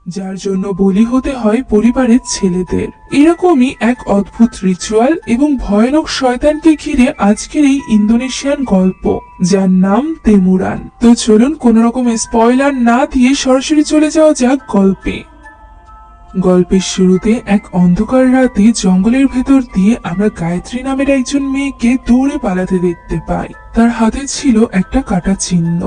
যার জন্য বলি হতে হয় পরিবারের ছেলেদের। এরকমই এক অদ্ভুত রিচুয়াল এবং ভয়ানক শয়তানকে ঘিরে আজকের এই ইন্দোনেশিয়ান গল্প, যার নাম তেমুরান। তো চলুন কোন রকম স্পয়লার না দিয়ে সরাসরি চলে যাওয়া যাক গল্পে। গল্পের শুরুতে এক অন্ধকার রাতে জঙ্গলের ভেতর দিয়ে আমরা গায়ত্রী নামের একজন মেয়েকে দৌড়ে পালাতে দেখতে পাই। তার হাতে ছিল একটা কাটা চিহ্ন,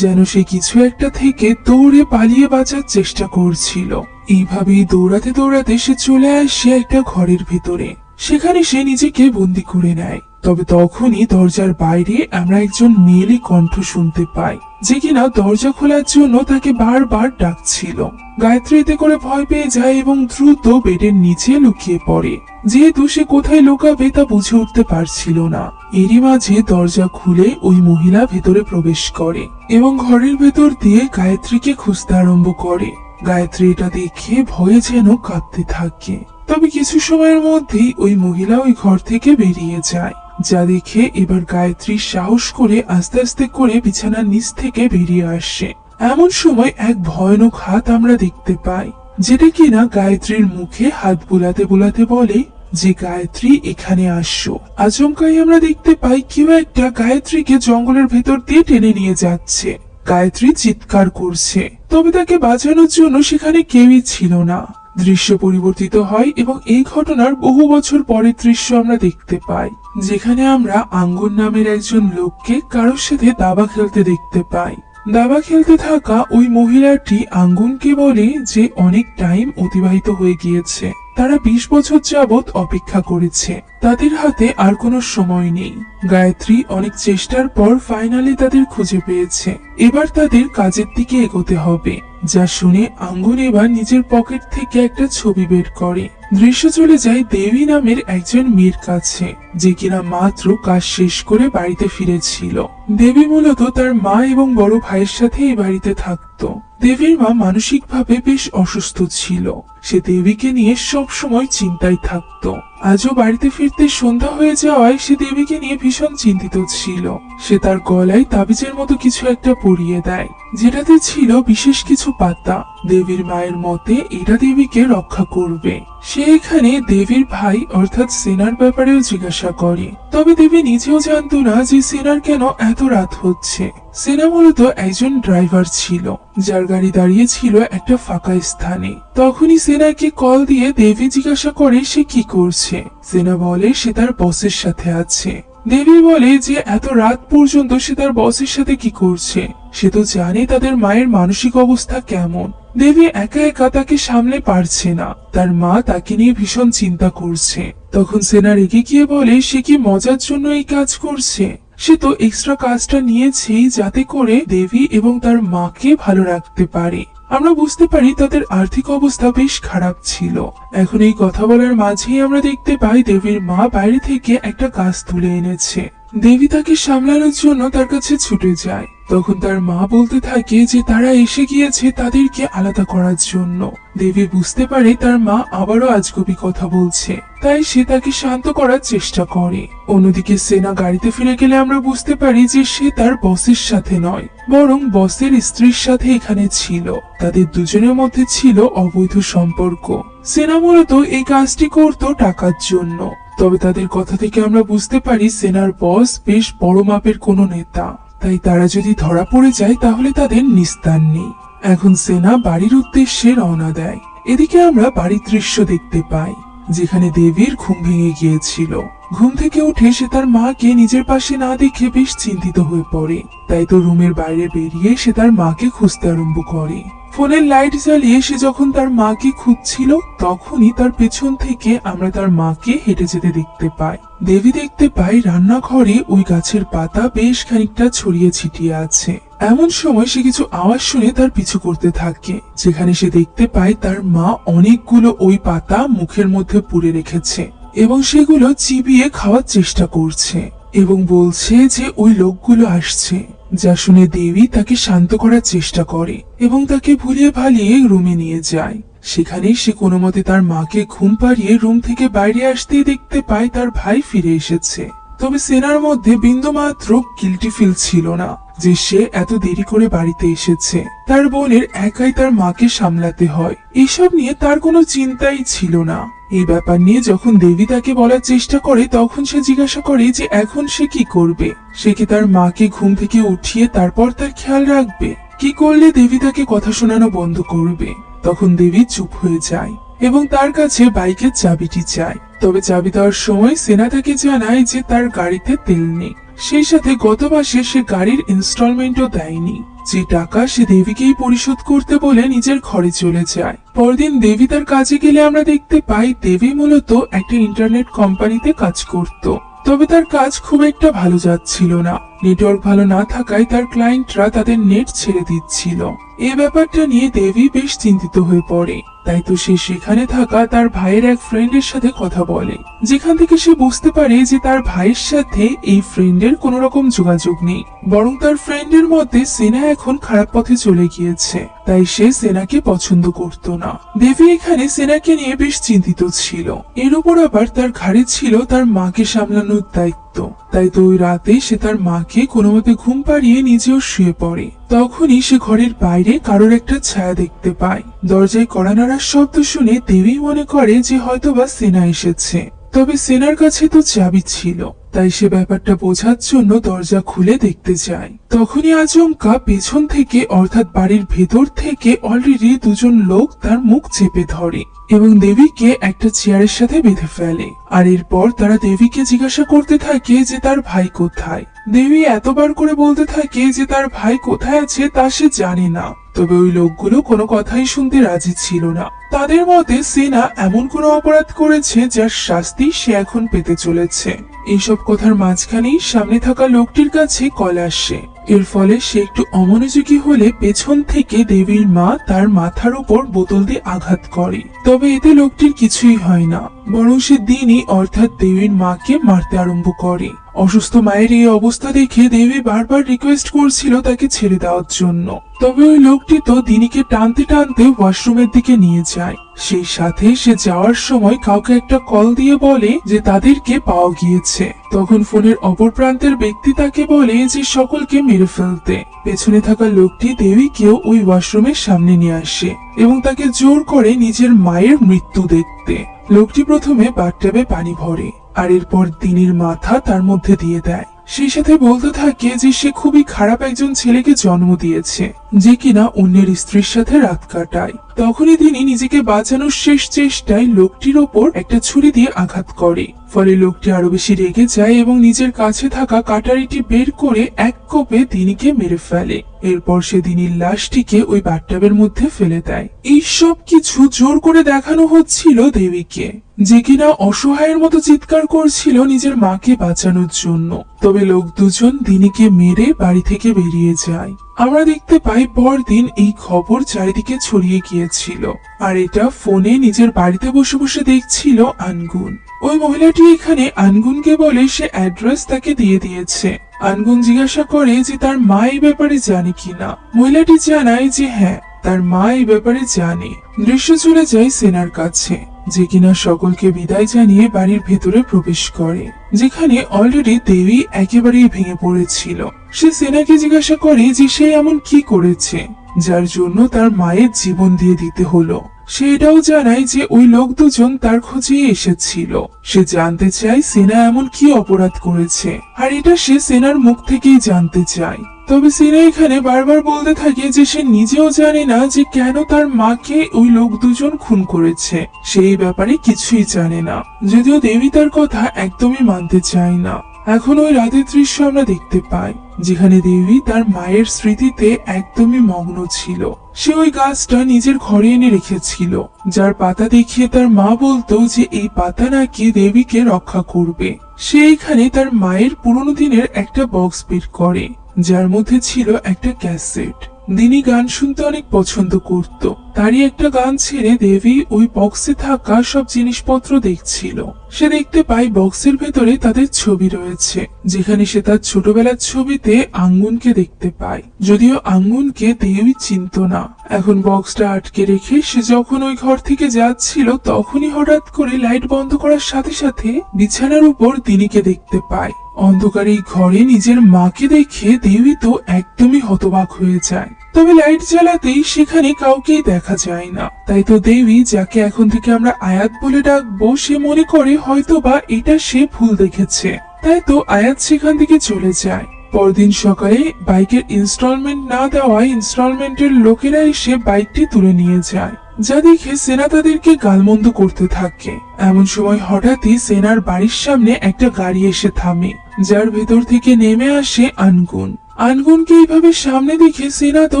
যেন সে কিছু একটা থেকে দৌড়ে পালিয়ে বাঁচার চেষ্টা করছিল। এইভাবেই দৌড়াতে দৌড়াতে সে চলে আসে একটা ঘরের ভেতরে। সেখানে সে নিজেকে বন্দি করে নেয়। তবে তখনই দরজার বাইরে আমরা একজন মেয়েলি কণ্ঠ শুনতে পাই, যে কিনা দরজা খোলার জন্য তাকে বারবার ডাকছিল। গায়ত্রী এতে করে ভয় পেয়ে যায় এবং দ্রুত বেডের নিচে লুকিয়ে পড়ে। যেহেতু সে কোথায় লুকাবে তা বুঝে উঠতে পারছিল না। এরই মাঝে দরজা খুলে ওই মহিলা ভেতরে প্রবেশ করে এবং ঘরের ভেতর দিয়ে গায়ত্রীকে খুঁজতে আরম্ভ করে। গায়ত্রী এটা দেখে ভয়ে যেন কাঁদতে থাকে। তবে কিছু সময়ের মধ্যেই ওই মহিলা ওই ঘর থেকে বেরিয়ে যায়, যা দেখে এবার গায়ত্রী সাহস করে আস্তে আস্তে করে বিছানার নিচ থেকে বেরিয়ে আসে। এমন সময় এক ভয়ানক হাত আমরা দেখতে পাই, যেটা কিনা গায়ত্রীর মুখে হাত বুলাতে বুলাতে বলে যে গায়ত্রী এখানে আসো। আচমকাই আমরা দেখতে পাই কেউ একটা গায়ত্রীকে জঙ্গলের ভেতর দিয়ে টেনে নিয়ে যাচ্ছে। গায়ত্রী চিৎকার করছে, তবে তাকে বাঁচানোর জন্য সেখানে কেউই ছিল না। দৃশ্য পরিবর্তিত হয় এবং এই ঘটনার বহু বছর পরের দৃশ্য আমরা দেখতে পাই, যেখানে আমরা আঙ্গুর নামের একজন লোককে কারোর সাথে দাবা খেলতে দেখতে পাই। দাবা খেলতে থাকা ওই মহিলাটি আঙ্গুনকে বলে যে অনেক টাইম অতিবাহিত হয়ে গিয়েছে, তারা 20 বছর যাবৎ অপেক্ষা করেছে, তাদের হাতে আর কোনো সময় নেই। গায়ত্রী অনেক চেষ্টার পর ফাইনালি তাদের খুঁজে পেয়েছে। এবার তাদের কাজের দিকে এগোতে হবে। যা শুনে আঙ্গুন এবার নিজের পকেট থেকে একটা ছবি বের করে। দৃশ্য চলে যায় দেবী নামের একজন মেয়ের কাছে, যে কিনা মাত্র কাজ শেষ করে বাড়িতে ফিরেছিল। দেবী মূলত তার মা এবং বড় ভাইয়ের সাথে এই বাড়িতে থাকতো। দেবীর মা মানসিকভাবে বেশ অসুস্থ ছিল। সে দেবীকে নিয়ে সব সময় চিন্তায় থাকতো। আজও বাড়িতে ফিরতে সন্ধ্যা হয়ে যাওয়ায় সে দেবীকে নিয়ে ভীষণ চিন্তিত ছিল। সে তার গলায় তাবিজের মতো কিছু একটা পরিয়ে দেয়, যেটাতে ছিল বিশেষ কিছু পাতা। দেবীর মায়ের মতে এটা দেবীকে রক্ষা করবে। সে এখানে দেবীর ভাই অর্থাৎ সেনার ব্যাপারেও জিজ্ঞাসা করে। তবে দেবী নিজেও জানতো না যে সেনার কেন এত রাত হচ্ছে। সেনা মূলত একজন ড্রাইভার ছিল, যার গাড়ি দাঁড়িয়ে ছিল একটা ফাঁকা স্থানে। তখনই সেনাকে কল দিয়ে দেবী জিজ্ঞাসা করে সে কি করছে। সেনা বলে সে তার বসের সাথে আছে। দেবী বলে যে এত রাত পর্যন্ত সে তার বসের সাথে কি করছে, সে তো জানে তাদের মায়ের মানসিক অবস্থা কেমন। দেবী একা একা তাকে সামলে পারছে না, তার মা তাকে নিয়ে ভীষণ চিন্তা করছে। তখন সেনা রেগে গিয়ে বলে সে কি মজার জন্য এই কাজ করছে? সে তো এক্সট্রা কাজটা নিয়েছেই যাতে করে দেবী এবং তার মাকে ভালো রাখতে পারে। আমরা বুঝতে পারি তাদের আর্থিক অবস্থা বেশ খারাপ ছিল। এখন এই কথা বলার মাঝেই আমরা দেখতে পাই দেবীর মা বাইরে থেকে একটা গাছ তুলে এনেছে। দেবী তাকে সামলানোর জন্য তার কাছে ছুটে যায়। তখন তার মা বলতে থাকে যে তারা এসে গিয়েছে তাদেরকে আলাদা করার জন্য। দেবী বুঝতে পারে তার মা আবারও আজগুবি কথা বলছে, তাই সে তাকে শান্ত করার চেষ্টা করে। অন্যদিকে সেনা গাড়িতে ফিরে গেলে আমরা বুঝতে পারি যে সে তার বসের সাথে নয়, বরং বসের স্ত্রীর সাথে এখানে ছিল। তাদের দুজনের মধ্যে ছিল অবৈধ সম্পর্ক। সেনা মূলত এই কাজটি করত টাকার জন্য। তবে তাদের কথা থেকে আমরা বুঝতে পারি সেনার বস বেশ বড় মাপের কোনো নেতা, তাই তারা যদি ধরা পড়ে যায় তাহলে তাদের নিস্তার নেই। এখন সেনা বাড়ির উদ্দেশ্যে রওনা দেয়। এদিকে আমরা বাড়ির দৃশ্য দেখতে পাই, যেখানে দেবীর ঘুম ভেঙে গিয়েছিল। ঘুম থেকে উঠে সে তার মাকে নিজের পাশে না দেখে বেশ চিন্তিত হয়ে পড়ে। তাই তো রুমের বাইরে বেরিয়ে সে তার মাকে খুঁজতে আরম্ভ করে। ফোনের লাইট জ্বালিয়ে সে যখন তার মাকে খুঁজছিল, তখনই তার পেছন থেকে আমরা তার মাকে হেঁটে যেতে দেখতে পাই। দেবী দেখতে পাই রান্নাঘরে ওই গাছের পাতা বেশ খানিকটা ছড়িয়ে ছিটিয়ে আছে। এমন সময় সে কিছু আওয়াজ শুনে তার পিছু করতে থাকে, যেখানে সে দেখতে পায় তার মা অনেকগুলো ওই পাতা মুখের মধ্যে পুরে রেখেছে এবং সেগুলো চিবিয়ে খাওয়ার চেষ্টা করছে এবং বলছে যে ওই লোকগুলো আসছে। যা শুনে দেবী তাকে শান্ত করার চেষ্টা করে এবং তাকে ভুলিয়ে ভালিয়ে রুমে নিয়ে যায়। সেখানে সে কোনো মতে তার মাকে ঘুম পাড়িয়ে রুম থেকে বাইরে আসতেই দেখতে পায় তার ভাই ফিরে এসেছে। তবে সেনার মধ্যে বিন্দুমাত্র গিল্টি ফিল ছিল না। যে সে এত দেরি করে বাড়িতে এসেছে। তার বোনের একাই তার মাকে সামলাতে হয়, এসব নিয়ে তার কোনো চিন্তাই ছিল না। এই ব্যাপার নিয়ে যখন দেবী তাকে বলার চেষ্টা করে তখন সে জিজ্ঞাসা করে যে এখন সে কি করবে। সে কি তার মাকে ঘুম থেকে উঠিয়ে তারপর তার খেয়াল রাখবে? কি করলে দেবী তাকে কথা শোনানো বন্ধ করবে? তখন দেবী চুপ হয়ে যায় এবং তার কাছে বাইকের চাবিটি চায়। তবে চাবি দেওয়ার সময় সেনা তাকে জানায় যে তার গাড়িতে তেল নেই, সেই সাথে গত মাসে সে গাড়ির ইনস্টলমেন্টও দেয়নি। যে টাকা সে দেবীকেই পরিশোধ করতে বলে নিজের ঘরে চলে যায়। পরদিন দেবী তার কাজে গেলে আমরা দেখতে পাই দেবী মূলত একটা ইন্টারনেট কোম্পানিতে কাজ করত। তবে তার কাজ খুব একটা ভালো যাচ্ছিল না। নেটওয়ার্ক ভালো না থাকায় তার ক্লায়েন্টরা তাদের নেট ছেড়ে দিচ্ছিল। এই ব্যাপারটা নিয়ে দেবী বেশ চিন্তিত হয়ে পড়ে। তাই তো সে সেখানে থাকা তার ভাইয়ের এক ফ্রেন্ডের সাথে কথা বলে, যেখান থেকে সে বুঝতে পারে যে তার ভাইয়ের সাথে এই ফ্রেন্ডের কোনো রকম যোগাযোগ নেই, বরং তার ফ্রেন্ডের মধ্যে সেনা এখন খারাপ পথে চলে গিয়েছে। তাই সে সেনাকে পছন্দ করত না। দেবী এখানে সেনাকে নিয়ে বেশ চিন্তিত ছিল। এর উপর আবার তার ঘাড়ে ছিল তার মাকে সামলানোর দায়িত্ব। তাই তো ওই রাতে সে তার মাকে কোনো মতে ঘুম পাড়িয়ে নিজেও শুয়ে পড়ে। তখনই সে ঘরের বাইরে কারোর একটা ছায়া দেখতে পায়। দরজায় কড়া নাড়ার শব্দ শুনে দেবী মনে করে যে হয়তোবা সেনা এসেছে। তবে সেনার কাছে তো চাবি ছিল, তাই সে ব্যাপারটা বোঝার জন্য দরজা খুলে দেখতে যায়। তখনই আচমকা পেছন থেকে অর্থাৎ বাড়ির ভেতর থেকে অলরেডি দুজন লোক তার মুখ চেপে ধরে এবং দেবীকে একটা চেয়ারের সাথে বেঁধে ফেলে। আর এরপর তারা দেবীকে জিজ্ঞাসা করতে থাকে যে তার ভাই কোথায়। দেবী এতবার করে বলতে থাকে যে তার ভাই কোথায় আছে তা সে জানে না। তবে ওই লোকগুলো কোনো কথাই শুনতে রাজি ছিল না। তাদের মতে সেনা এমন কোনো অপরাধ করেছে যার শাস্তি সে এখন পেতে চলেছে। এইসব কথার মাঝখানেই সামনে থাকা লোকটির কাছে কল আসে। এর ফলে সে একটু অমনোযোগী হলে পেছন থেকে দেবীর মা তার মাথার উপর বোতল দিয়ে আঘাত করে। তবে এতে লোকটির কিছুই হয় না, বরং সে দিনই অর্থাৎ দেবীর মাকে মারতে আরম্ভ করে। অসুস্থ মায়ের এই অবস্থা দেখে দেবী বারবার রিকোয়েস্ট করছিল তাকে ছেড়ে দেওয়ার জন্য। তবে ওই লোকটি তো দিনীকে টানতে টানতে ওয়াশরুমের দিকে নিয়ে যায়। সেই সাথে সে যাওয়ার সময় কাউকে একটা কল দিয়ে বলে যে তাদেরকে পাওয়া গিয়েছে। তখন ফোনের অপর প্রান্তের ব্যক্তি তাকে বলে যে সকলকে মেরে ফেলতে। পেছনে থাকা লোকটি দেবীকেও ওই ওয়াশরুমের সামনে নিয়ে আসে এবং তাকে জোর করে নিজের মায়ের মৃত্যু দেখতে। লোকটি প্রথমে বাথটবে পানি ভরে আর এরপর দিনীর মাথা তার মধ্যে দিয়ে দেয়। সেই সাথে বলতে থাকে যে সে খুবই খারাপ একজন ছেলেকে জন্ম দিয়েছে, যে কিনা অন্যের স্ত্রীর সাথে রাত কাটায়। তখনই তিনি নিজেকে বাঁচানোর শেষ চেষ্টায় লোকটির ওপর একটা ছুরি দিয়ে আঘাত করে। ফলে লোকটি আরো বেশি রেগে যায় এবং নিজের কাছে থাকা কাটারিটি বের করে এক কোপে দিনীকে মেরে ফেলে। এরপর সে দিনীর লাশটিকে ওই বাথটবের মধ্যে ফেলে দেয়। এই সব কিছু জোর করে দেখানো হচ্ছিল দেবীকে, যে কিনা অসহায়ের মতো চিৎকার করছিল নিজের মাকে বাঁচানোর জন্য। তবে লোক দুজন দিনীকে মেরে বাড়ি থেকে বেরিয়ে যায়। আমরা দেখতে পাই পরদিন এই খবর চারিদিকে ছড়িয়ে গিয়েছিল। আর এটা ফোনে নিজের বাড়িতে বসে বসে দেখছিল আনগুন। ওই মহিলাটি এখানে আনগুনকে বলে সে অ্যাড্রেস তাকে দিয়ে দিয়েছে। আনগুন জিজ্ঞাসা করে যে তার মা এই ব্যাপারে জানে কিনা। মহিলাটি জানায় যে হ্যাঁ, তার মা এই ব্যাপারে জানে। দৃশ্য চলে যায় সেনার কাছে, যে কিনা সকলকে বিদায় জানিয়ে বাড়ির ভেতরে প্রবেশ করে, যেখানে অলরেডি দেবী একেবারেই ভেঙে পড়েছিল। সে সেনাকে জিজ্ঞাসা করে যে সে এমন কি করেছে যার জন্য তার মায়ের জীবন দিয়ে দিতে হলো। সে এটাও জানায় যে ওই লোক দুজন তার খোঁজে এসেছিল। সে জানতে চায় সেনা এমন কি অপরাধ করেছে, আর এটা সে সেনার মুখ থেকেই জানতে চায়। তবে সেনা এখানে বারবার বলতে থাকে যে সে নিজেও জানে না যে কেন তার মাকে ওই লোক দুজন খুন করেছে। সেই ব্যাপারে কিছুই জানে না, যদিও দেবী তার কথা একদমই মানতে চায় না। এখন ওই রাতের দৃশ্য আমরা দেখতে পাই, যেখানে দেবী তার মায়ের স্মৃতিতে একদমই মগ্ন ছিল। সে ওই গাছটা নিজের ঘরে এনে রেখেছিল, যার পাতা দেখিয়ে তার মা বলতো যে এই পাতা নাকি দেবীকে রক্ষা করবে। সে এখানে তার মায়ের পুরনো দিনের একটা বক্স বের করে, যার মধ্যে ছিল একটা ক্যাসেট। দিনী গান শুনতে অনেক পছন্দ করত। তারই একটা গান ছেড়ে দেবী ওই বক্সে থাকা সব জিনিসপত্র দেখছিল। সে দেখতে পায় বক্সের ভেতরে তাদের ছবি রয়েছে, যেখানে সে তার ছোটবেলার ছবিতে আঙ্গুনকে দেখতে পায়। যদিও আঙ্গুনকে দেবী চিনত না। এখন বক্সটা আটকে রেখে সে যখন ওই ঘর থেকে যাচ্ছিল, তখনই হঠাৎ করে লাইট বন্ধ করার সাথে সাথে বিছানার উপর দিনীকে দেখতে পায়। অন্ধকার এই ঘরে নিজের মাকে দেখে দেবী তো একদমই হতবাক হয়ে যায়। তবে লাইট জ্বালাতেই সেখানে কাউকেই দেখা যায় না। তাই তো দেবী, যাকে এখন থেকে আমরা আয়াত বলে ডাকবো, সে মনে করে হয়তোবা এটা সে ভুল দেখেছে। তাই তো আয়াত সেখান থেকে চলে যায়। পরদিন সকালে বাইকের ইনস্টলমেন্ট না দেওয়ায় ইনস্টলমেন্টের লোকেরা এসে বাইকটি তুলে নিয়ে যায়, যা দেখে সেনা তাদেরকে গালমন্দ করতে থাকে। এমন সময় হঠাৎই সেনার বাড়ির সামনে একটা গাড়ি এসে থামে, যার ভেতর থেকে নেমে আসে আনগুন। আনগুনকে এইভাবে সামনে দেখে সেনা তো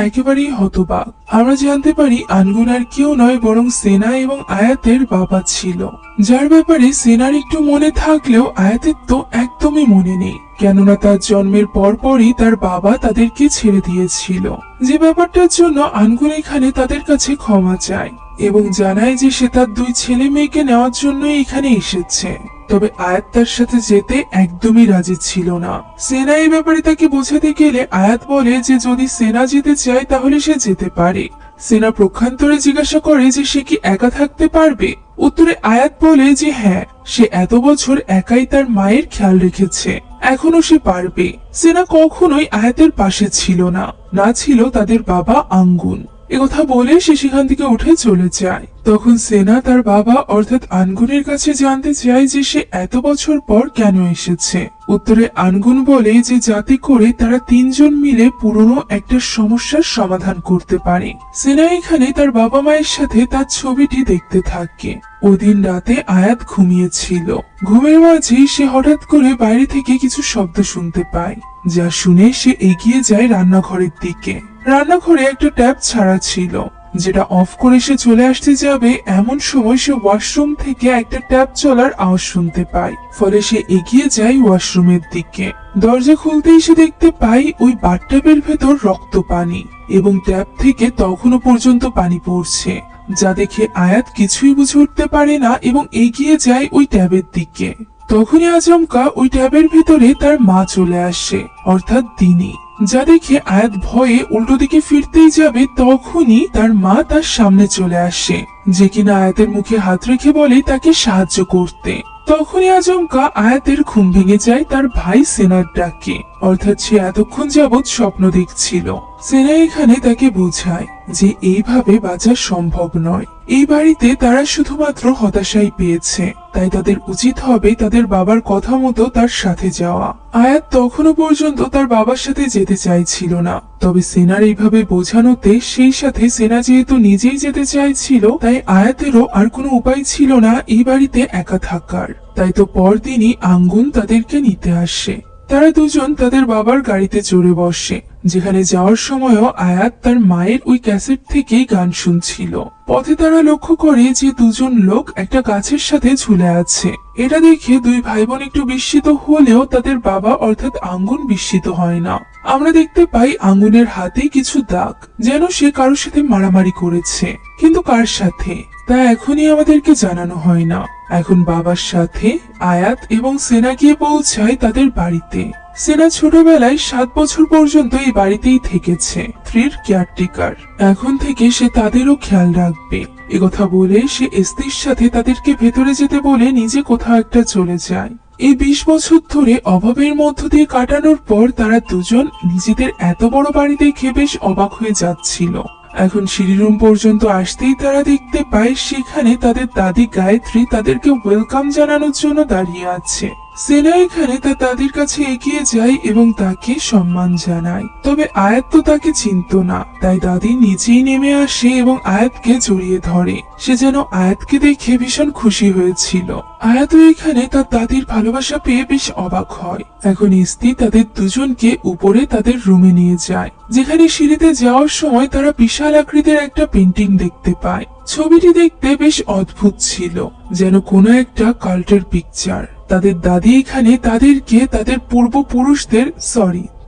একেবারেই হতবাক। আমরা জানতে পারি আনগুন আর কেউ নয়, বরং সেনা এবং আয়াতের বাবা ছিল, যার ব্যাপারে সেনার একটু মনে থাকলেও আয়াতের তো একদমই মনে নেই। কেননা তার জন্মের পরপরই তার বাবা তাদেরকে ছেড়ে দিয়েছিল, যে ব্যাপারটার জন্য আনগুন এখানে তাদের কাছে ক্ষমা চায় এবং জানায় যে সে তার 2 ছেলে মেয়েকে নেওয়ার জন্য এখানে এসেছে। তবে আয়াত তার সাথে যেতে একদমই রাজি ছিল না। সেনা এই ব্যাপারে তাকে বোঝাতে গেলে আয়াত বলে যে যদি সেনা যেতে চায় তাহলে সে যেতে পারে। সেনা প্রক্ষান্তরে জিজ্ঞাসা করে যে সে কি একা থাকতে পারবে। উত্তরে আয়াত বলে যে হ্যাঁ, সে এত বছর একাই তার মায়ের খেয়াল রেখেছে, এখনো সে পারবে। সেনা কখনোই আয়াতের পাশে ছিল না, না ছিল তাদের বাবা আঙ্গুন। একথা বলে সে সেখান থেকে উঠে চলে যায়। তখন সেনা তার বাবা অর্থাৎ আনগুনের কাছে জানতে চায় যে সে এত বছর পর কেন এসেছে। উত্তরে আনগুন বলে যে যাতে করে তারা 3 জন মিলে পুরনো একটা সমস্যার সমাধান করতে পারে। সেনা এখানে তার বাবা মায়ের সাথে তার ছবিটি দেখতে থাকে। ওদিন রাতে আয়াত ঘুমিয়েছিল। ঘুমের মাঝেই সে হঠাৎ করে বাইরে থেকে কিছু শব্দ শুনতে পায়, যা শুনে সে এগিয়ে যায় রান্নাঘরের দিকে। রান্নাঘরে একটা ট্যাপ ছাড়া ছিল, যেটা অফ করে সে চলে আসতে যাবে এমন সময় সে ওয়াশরুম থেকে একটা ট্যাপ চলার আওয়াজ শুনতে পায়। ফলে সে এগিয়ে যায় ওয়াশরুমের দিকে। দরজা খুলতেই সে দেখতে পায় ওই বাথটাবের ভেতর রক্ত পানি এবং ট্যাপ থেকে তখনও পর্যন্ত পানি পড়ছে, যা দেখে আয়াত কিছুই বুঝে উঠতে পারে না এবং এগিয়ে যায় ওই ট্যাবের দিকে। তখনই আচমকা ওই ট্যাবের ভেতরে তার মা চলে আসে, অর্থাৎ দিনী, যা দেখে আয়াত ভয়ে উল্টো দিকে ফিরতেই যাবে তখনই তার মা তার সামনে চলে আসে, যে কিনা আয়াতের মুখে হাত রেখে বলে তাকে সাহায্য করতে। তখনই আচমকা আয়াতের ঘুম ভেঙে যায় তার ভাই সেনার ডাকে, অর্থাৎ সে এতক্ষণ যাবৎ স্বপ্ন দেখছিল। সেনা এখানে তাকে বোঝায় যে এইভাবে বাঁচা সম্ভব নয়। এই বাড়িতে তারা শুধুমাত্র হতাশাই পেয়েছে, তাই তাদের উচিত হবে তাদের বাবার কথা মতো তার সাথে যাওয়া। আয়াত তখনও পর্যন্ত তার বাবার সাথে যেতে চাইছিল না, তবে সেনার এইভাবে বোঝানোতে সেই সাথে সেনা যেহেতু নিজেই যেতে চাইছিল, তাই আয়াতেরও আর কোনো উপায় ছিল না এই বাড়িতে একা থাকার। তাই তো পরদিনই আঙ্গুন তাদেরকে নিতে আসে। তারা দুজন তাদের বাবার গাড়িতে চড়ে বসে, যেখানে যাওয়ার সময়ও আয়াত তার মায়ের ওই ক্যাসেট থেকেই গান শুনছিল। পথে তারা লক্ষ্য করে যে 2 জন লোক একটা গাছের সাথে ঝুলে আছে। এটা দেখে 2 ভাই বোন একটু বিস্মিত হলেও তাদের বাবা অর্থাৎ আঙ্গুন বিস্মিত হয় না। আমরা দেখতে পাই আঙ্গুনের হাতে কিছু দাগ, যেন সে কারোর সাথে মারামারি করেছে, কিন্তু কার সাথে তা এখনই আমাদেরকে জানানো হয় না। এখন বাবার সাথে আয়াত এবং সেনা গিয়ে পৌঁছায় তাদের বাড়িতে। সেনা ছোটবেলায় 7 বছর পর্যন্ত এই বাড়িতেই থেকেছে, স্ত্রীর কেয়ারটেকার। এখন থেকে সে তাদেরও খেয়াল রাখবে। একথা বলে সে স্ত্রীর সাথে তাদেরকে ভেতরে যেতে বলে নিজে কোথাও একটা চলে যায়। এই 20 বছর ধরে অভাবের মধ্য দিয়ে কাটানোর পর তারা দুজন নিজেদের এত বড় বাড়ি দেখে বেশ অবাক হয়ে যাচ্ছিল। এখন সিঁড়ি রুম পর্যন্ত আসতেই তারা দেখতে পায় সেখানে তাদের দাদি গায়ত্রী তাদেরকে ওয়েলকাম জানানোর জন্য দাঁড়িয়ে আছে। সেনা এখানে তার দাদির কাছে এগিয়ে যায় এবং তাকে সম্মান জানায়। তবে আয়াত তো তাকে চিনত না, তাই দাদি নিজেই নেমে আসে এবং আয়াতকে জড়িয়ে ধরে। সে যেন আয়াতকে দেখে ভীষণ খুশি হয়েছিল। আয়াত এখানে তার দাদির ভালোবাসা পেয়ে বেশ অবাক হয়। এখন স্ত্রী তাদের দুজনকে উপরে তাদের রুমে নিয়ে যায়, যেখানে সিঁড়িতে যাওয়ার সময় তারা বিশাল আকৃতির একটা পেন্টিং দেখতে পায়। ছবিটি দেখতে বেশ অদ্ভুত ছিল, যেন কোনো একটা কাল্টের পিকচার। তাদের দাদি এখানে তাদেরকে তাদের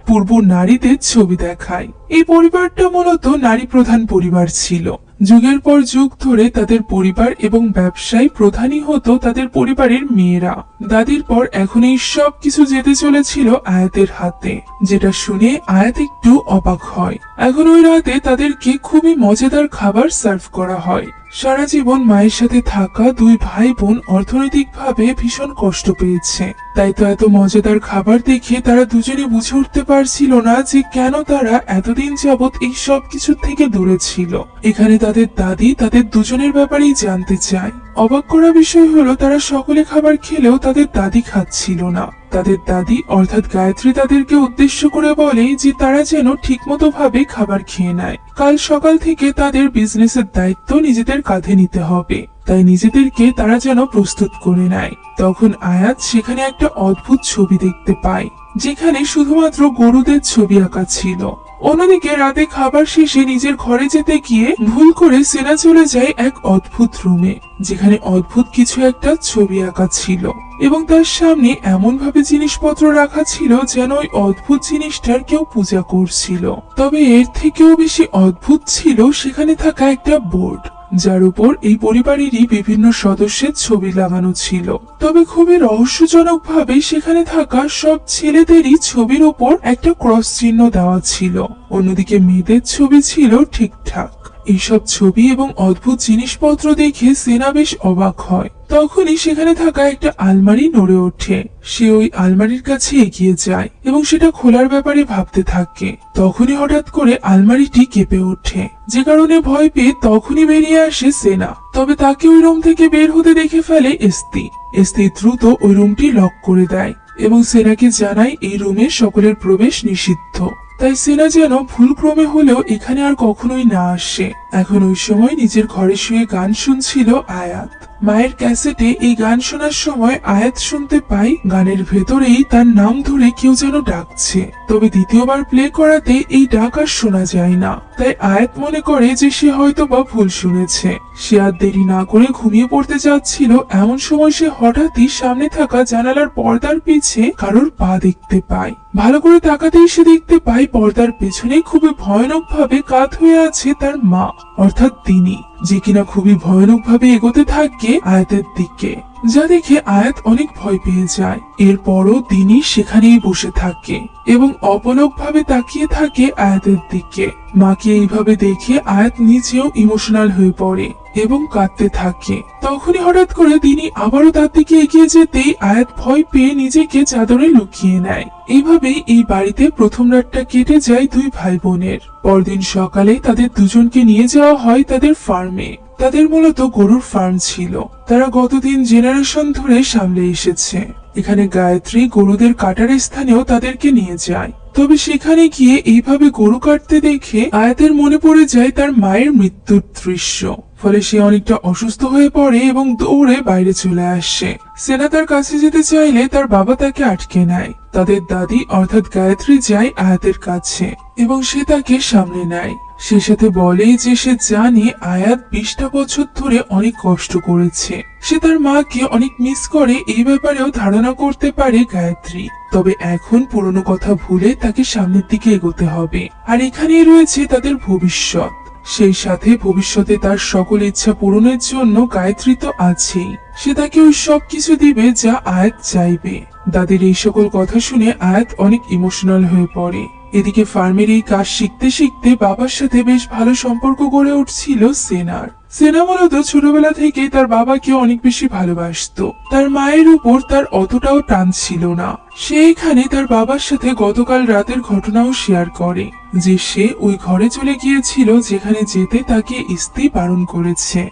পূর্ব নারীদের ছবি দেখায়। এই পরিবারটা মূলত নারী প্রধান পরিবার ছিল। যুগের পর যুগ ধরে তাদের পরিবার এবং ব্যবসায় প্রধানই হতো তাদের পরিবারের মেয়েরা। দাদির পর এখন এই সব কিছু যেতে চলেছিল আয়াতের হাতে, যেটা শুনে আয়াত একটু অবাক হয়। এখন ওই রাতে তাদেরকে খুবই মজাদার খাবার সার্ভ করা হয়। সারা জীবন মায়ের সাথে থাকা দুই ভাই বোন অর্থনৈতিকভাবে ভীষণ কষ্ট পেয়েছে, তাই তো এত মজাদার খাবার দেখে তারা দুজনে বুঝে উঠতে পারছিল না যে কেন তারা এতদিন যাবৎ এই সব কিছু থেকে দূরে ছিল। এখানে তাদের দাদি তাদের দুজনের ব্যাপারেই জানতে চায়। অবাক করা বিষয় হলো তারা সকলে খাবার খেলেও তাদের দাদি খাচ্ছিল না। তাদের দাদি অর্থাৎ গায়ত্রী তাদেরকে উদ্দেশ্য করে বলে যে তারা যেন ঠিকমতো ভাবে খাবার খেয়ে নেয়। কাল সকাল থেকে তাদের বিজনেসের দায়িত্ব নিজেদের কাঁধে নিতে হবে, তাই নিজেদেরকে তারা যেন প্রস্তুত করে নেয়। তখন আয়াত সেখানে একটা অদ্ভুত ছবি দেখতে পায়, যেখানে শুধুমাত্র গরুদের ছবি আঁকা ছিল। অন্যদিকে রাতে খাবার শেষে নিজের ঘরে যেতে গিয়ে ভুল করে সেনা চলে যায় এক অদ্ভুত রুমে, যেখানে অদ্ভুত কিছু একটা ছবি আঁকা ছিল এবং তার সামনে এমন ভাবে জিনিসপত্র রাখা ছিল যেন ওই অদ্ভুত জিনিসটার কেউ পূজা করছিল। তবে এর থেকেও বেশি অদ্ভুত ছিল সেখানে থাকা একটা বোর্ড, যার উপর এই পরিবারেরই বিভিন্ন সদস্যের ছবি লাগানো ছিল। তবে খুবই রহস্যজনক ভাবে সেখানে থাকা সব ছেলেদেরই ছবির উপর একটা ক্রস চিহ্ন দেওয়া ছিল। অন্যদিকে মেয়েদের ছবি ছিল ঠিকঠাক। এইসব ছবি এবং অদ্ভুত জিনিসপত্র দেখে সেনা বেশ অবাক হয়। তখনই সেখানে থাকা একটা আলমারি নড়ে ওঠে। সে ওই আলমারির কাছে এগিয়ে যায় এবং সেটা খোলার ব্যাপারে ভাবতে থাকে। তখনই হঠাৎ করে আলমারিটি কেঁপে ওঠে, যে কারণে ভয় পেয়ে তখনই বেরিয়ে আসে সেনা। তবে তাকে ওই রুম থেকে বের হতে দেখে ফেলে এস্তি। এস্তি দ্রুত ওই রুমটি লক করে দেয় এবং সেনাকে জানায় এই রুমে সকলের প্রবেশ নিষিদ্ধ। তাই সেনা যেন ভুলক্রমে হলেও এখানে আর কখনোই না আসে। এখন ওই সময় নিজের ঘরে শুয়ে গান শুনছিল আয়াত। মায়ের ক্যাসেটে এই গান শোনার সময় আয়াত শুনতে পায় গানের ভেতরেই তার নাম ধরে কেউ যেন ডাকছে। তবে দ্বিতীয়বার প্লে করাতে এই ডাক আর শোনা যায় না। তাই আয়াত মনে করে যে সে হয়তো বা ভুল শুনেছে। সে আর দেরি না করে ঘুমিয়ে পড়তে যাচ্ছিল, এমন সময় সে হঠাৎই সামনে থাকা জানালার পর্দার পিছে কারোর পা দেখতে পায়। ভালো করে তাকাতেই সে দেখতে পায় পর্দার পেছনে খুবই ভয়ানক ভাবে কাত হয়ে আছে তার মা, অর্থাৎ তিনি, যে কিনা খুবই ভয়ানক ভাবে এগোতে থাকে আয়াতের দিকে, যা দেখে আয়াত অনেক ভয় পেয়ে যায়। এরপরও তিনি সেখানেই বসে থাকে এবং অপলক ভাবে তাকিয়ে থাকে আয়াতের দিকে। মাকে এইভাবে দেখে আয়াত নিজেও ইমোশনাল হয়ে পড়ে এবং কাঁদতে থাকে। তখনই হঠাৎ করে তিনি আবারও তার দিকে এগিয়ে যেতেই আয়াত ভয় পেয়ে নিজেকে চাদরে লুকিয়ে নেয়। এইভাবেই এই বাড়িতে প্রথম রাতটা কেটে যায় দুই ভাই বোনের। পরদিন সকালে তাদের দুজনকে নিয়ে যাওয়া হয় তাদের ফার্মে। তাদের মূলত গরুর ফার্ম ছিল, তারা গতদিন জেনারেশন ধরে সামলে এসেছে। এখানে গায়ত্রী গরুদের কাটার স্থানেও তাদেরকে নিয়ে যায়। তবে সেখানে গিয়ে এইভাবে গরু কাটতে দেখে আয়াতের মনে পড়ে যায় তার মায়ের মৃত্যুর দৃশ্য। ফলে সে অনেকটা অসুস্থ হয়ে পড়ে এবং দৌড়ে বাইরে চলে আসে। সেনা তার কাছে যেতে চাইলে তার বাবা তাকে আটকে নেয়। তাদের দাদি অর্থাৎ গায়ত্রী যায় আয়াতের কাছে এবং সে তাকে সামলে নেয়। সে সাথে বলে যে সে জানে আয়াত 20টা বছর ধরে অনেক কষ্ট করেছে। সে তার মাকে অনেক মিস করে, এই ব্যাপারেও ধারণা করতে পারে গায়ত্রী। তবে এখন পুরনো কথা ভুলে তাকে সামনের দিকে এগোতে হবে। আর এখানেই রয়েছে তাদের ভবিষ্যৎ। সেই সাথে ভবিষ্যতে তার সকল ইচ্ছা পূরণের জন্য গায়ত্রী তো আছেই। সে তাকে ওই সব কিছু দিবে যা আয়াত চাইবে। দাদির এই সকল কথা শুনে আয়াত অনেক ইমোশনাল হয়ে পড়ে। এদিকে ফার্মের এই কাজ শিখতে শিখতে বাবার সাথে বেশ ভালো সম্পর্ক গড়ে উঠছিল সেনার। সেনা মূলত ছোটবেলা থেকে তার বাবাকে অনেক বেশি ভালোবাসতো। তার মায়ের উপর তার অতটাও টান ছিল না। সে এখানে তার বাবার সাথে গতকাল রাতের ঘটনাও শেয়ার করে, যে সে ওই ঘরে চলে গিয়েছিল যেখানে যেতে তাকে ইস্তি বারণ করেছে।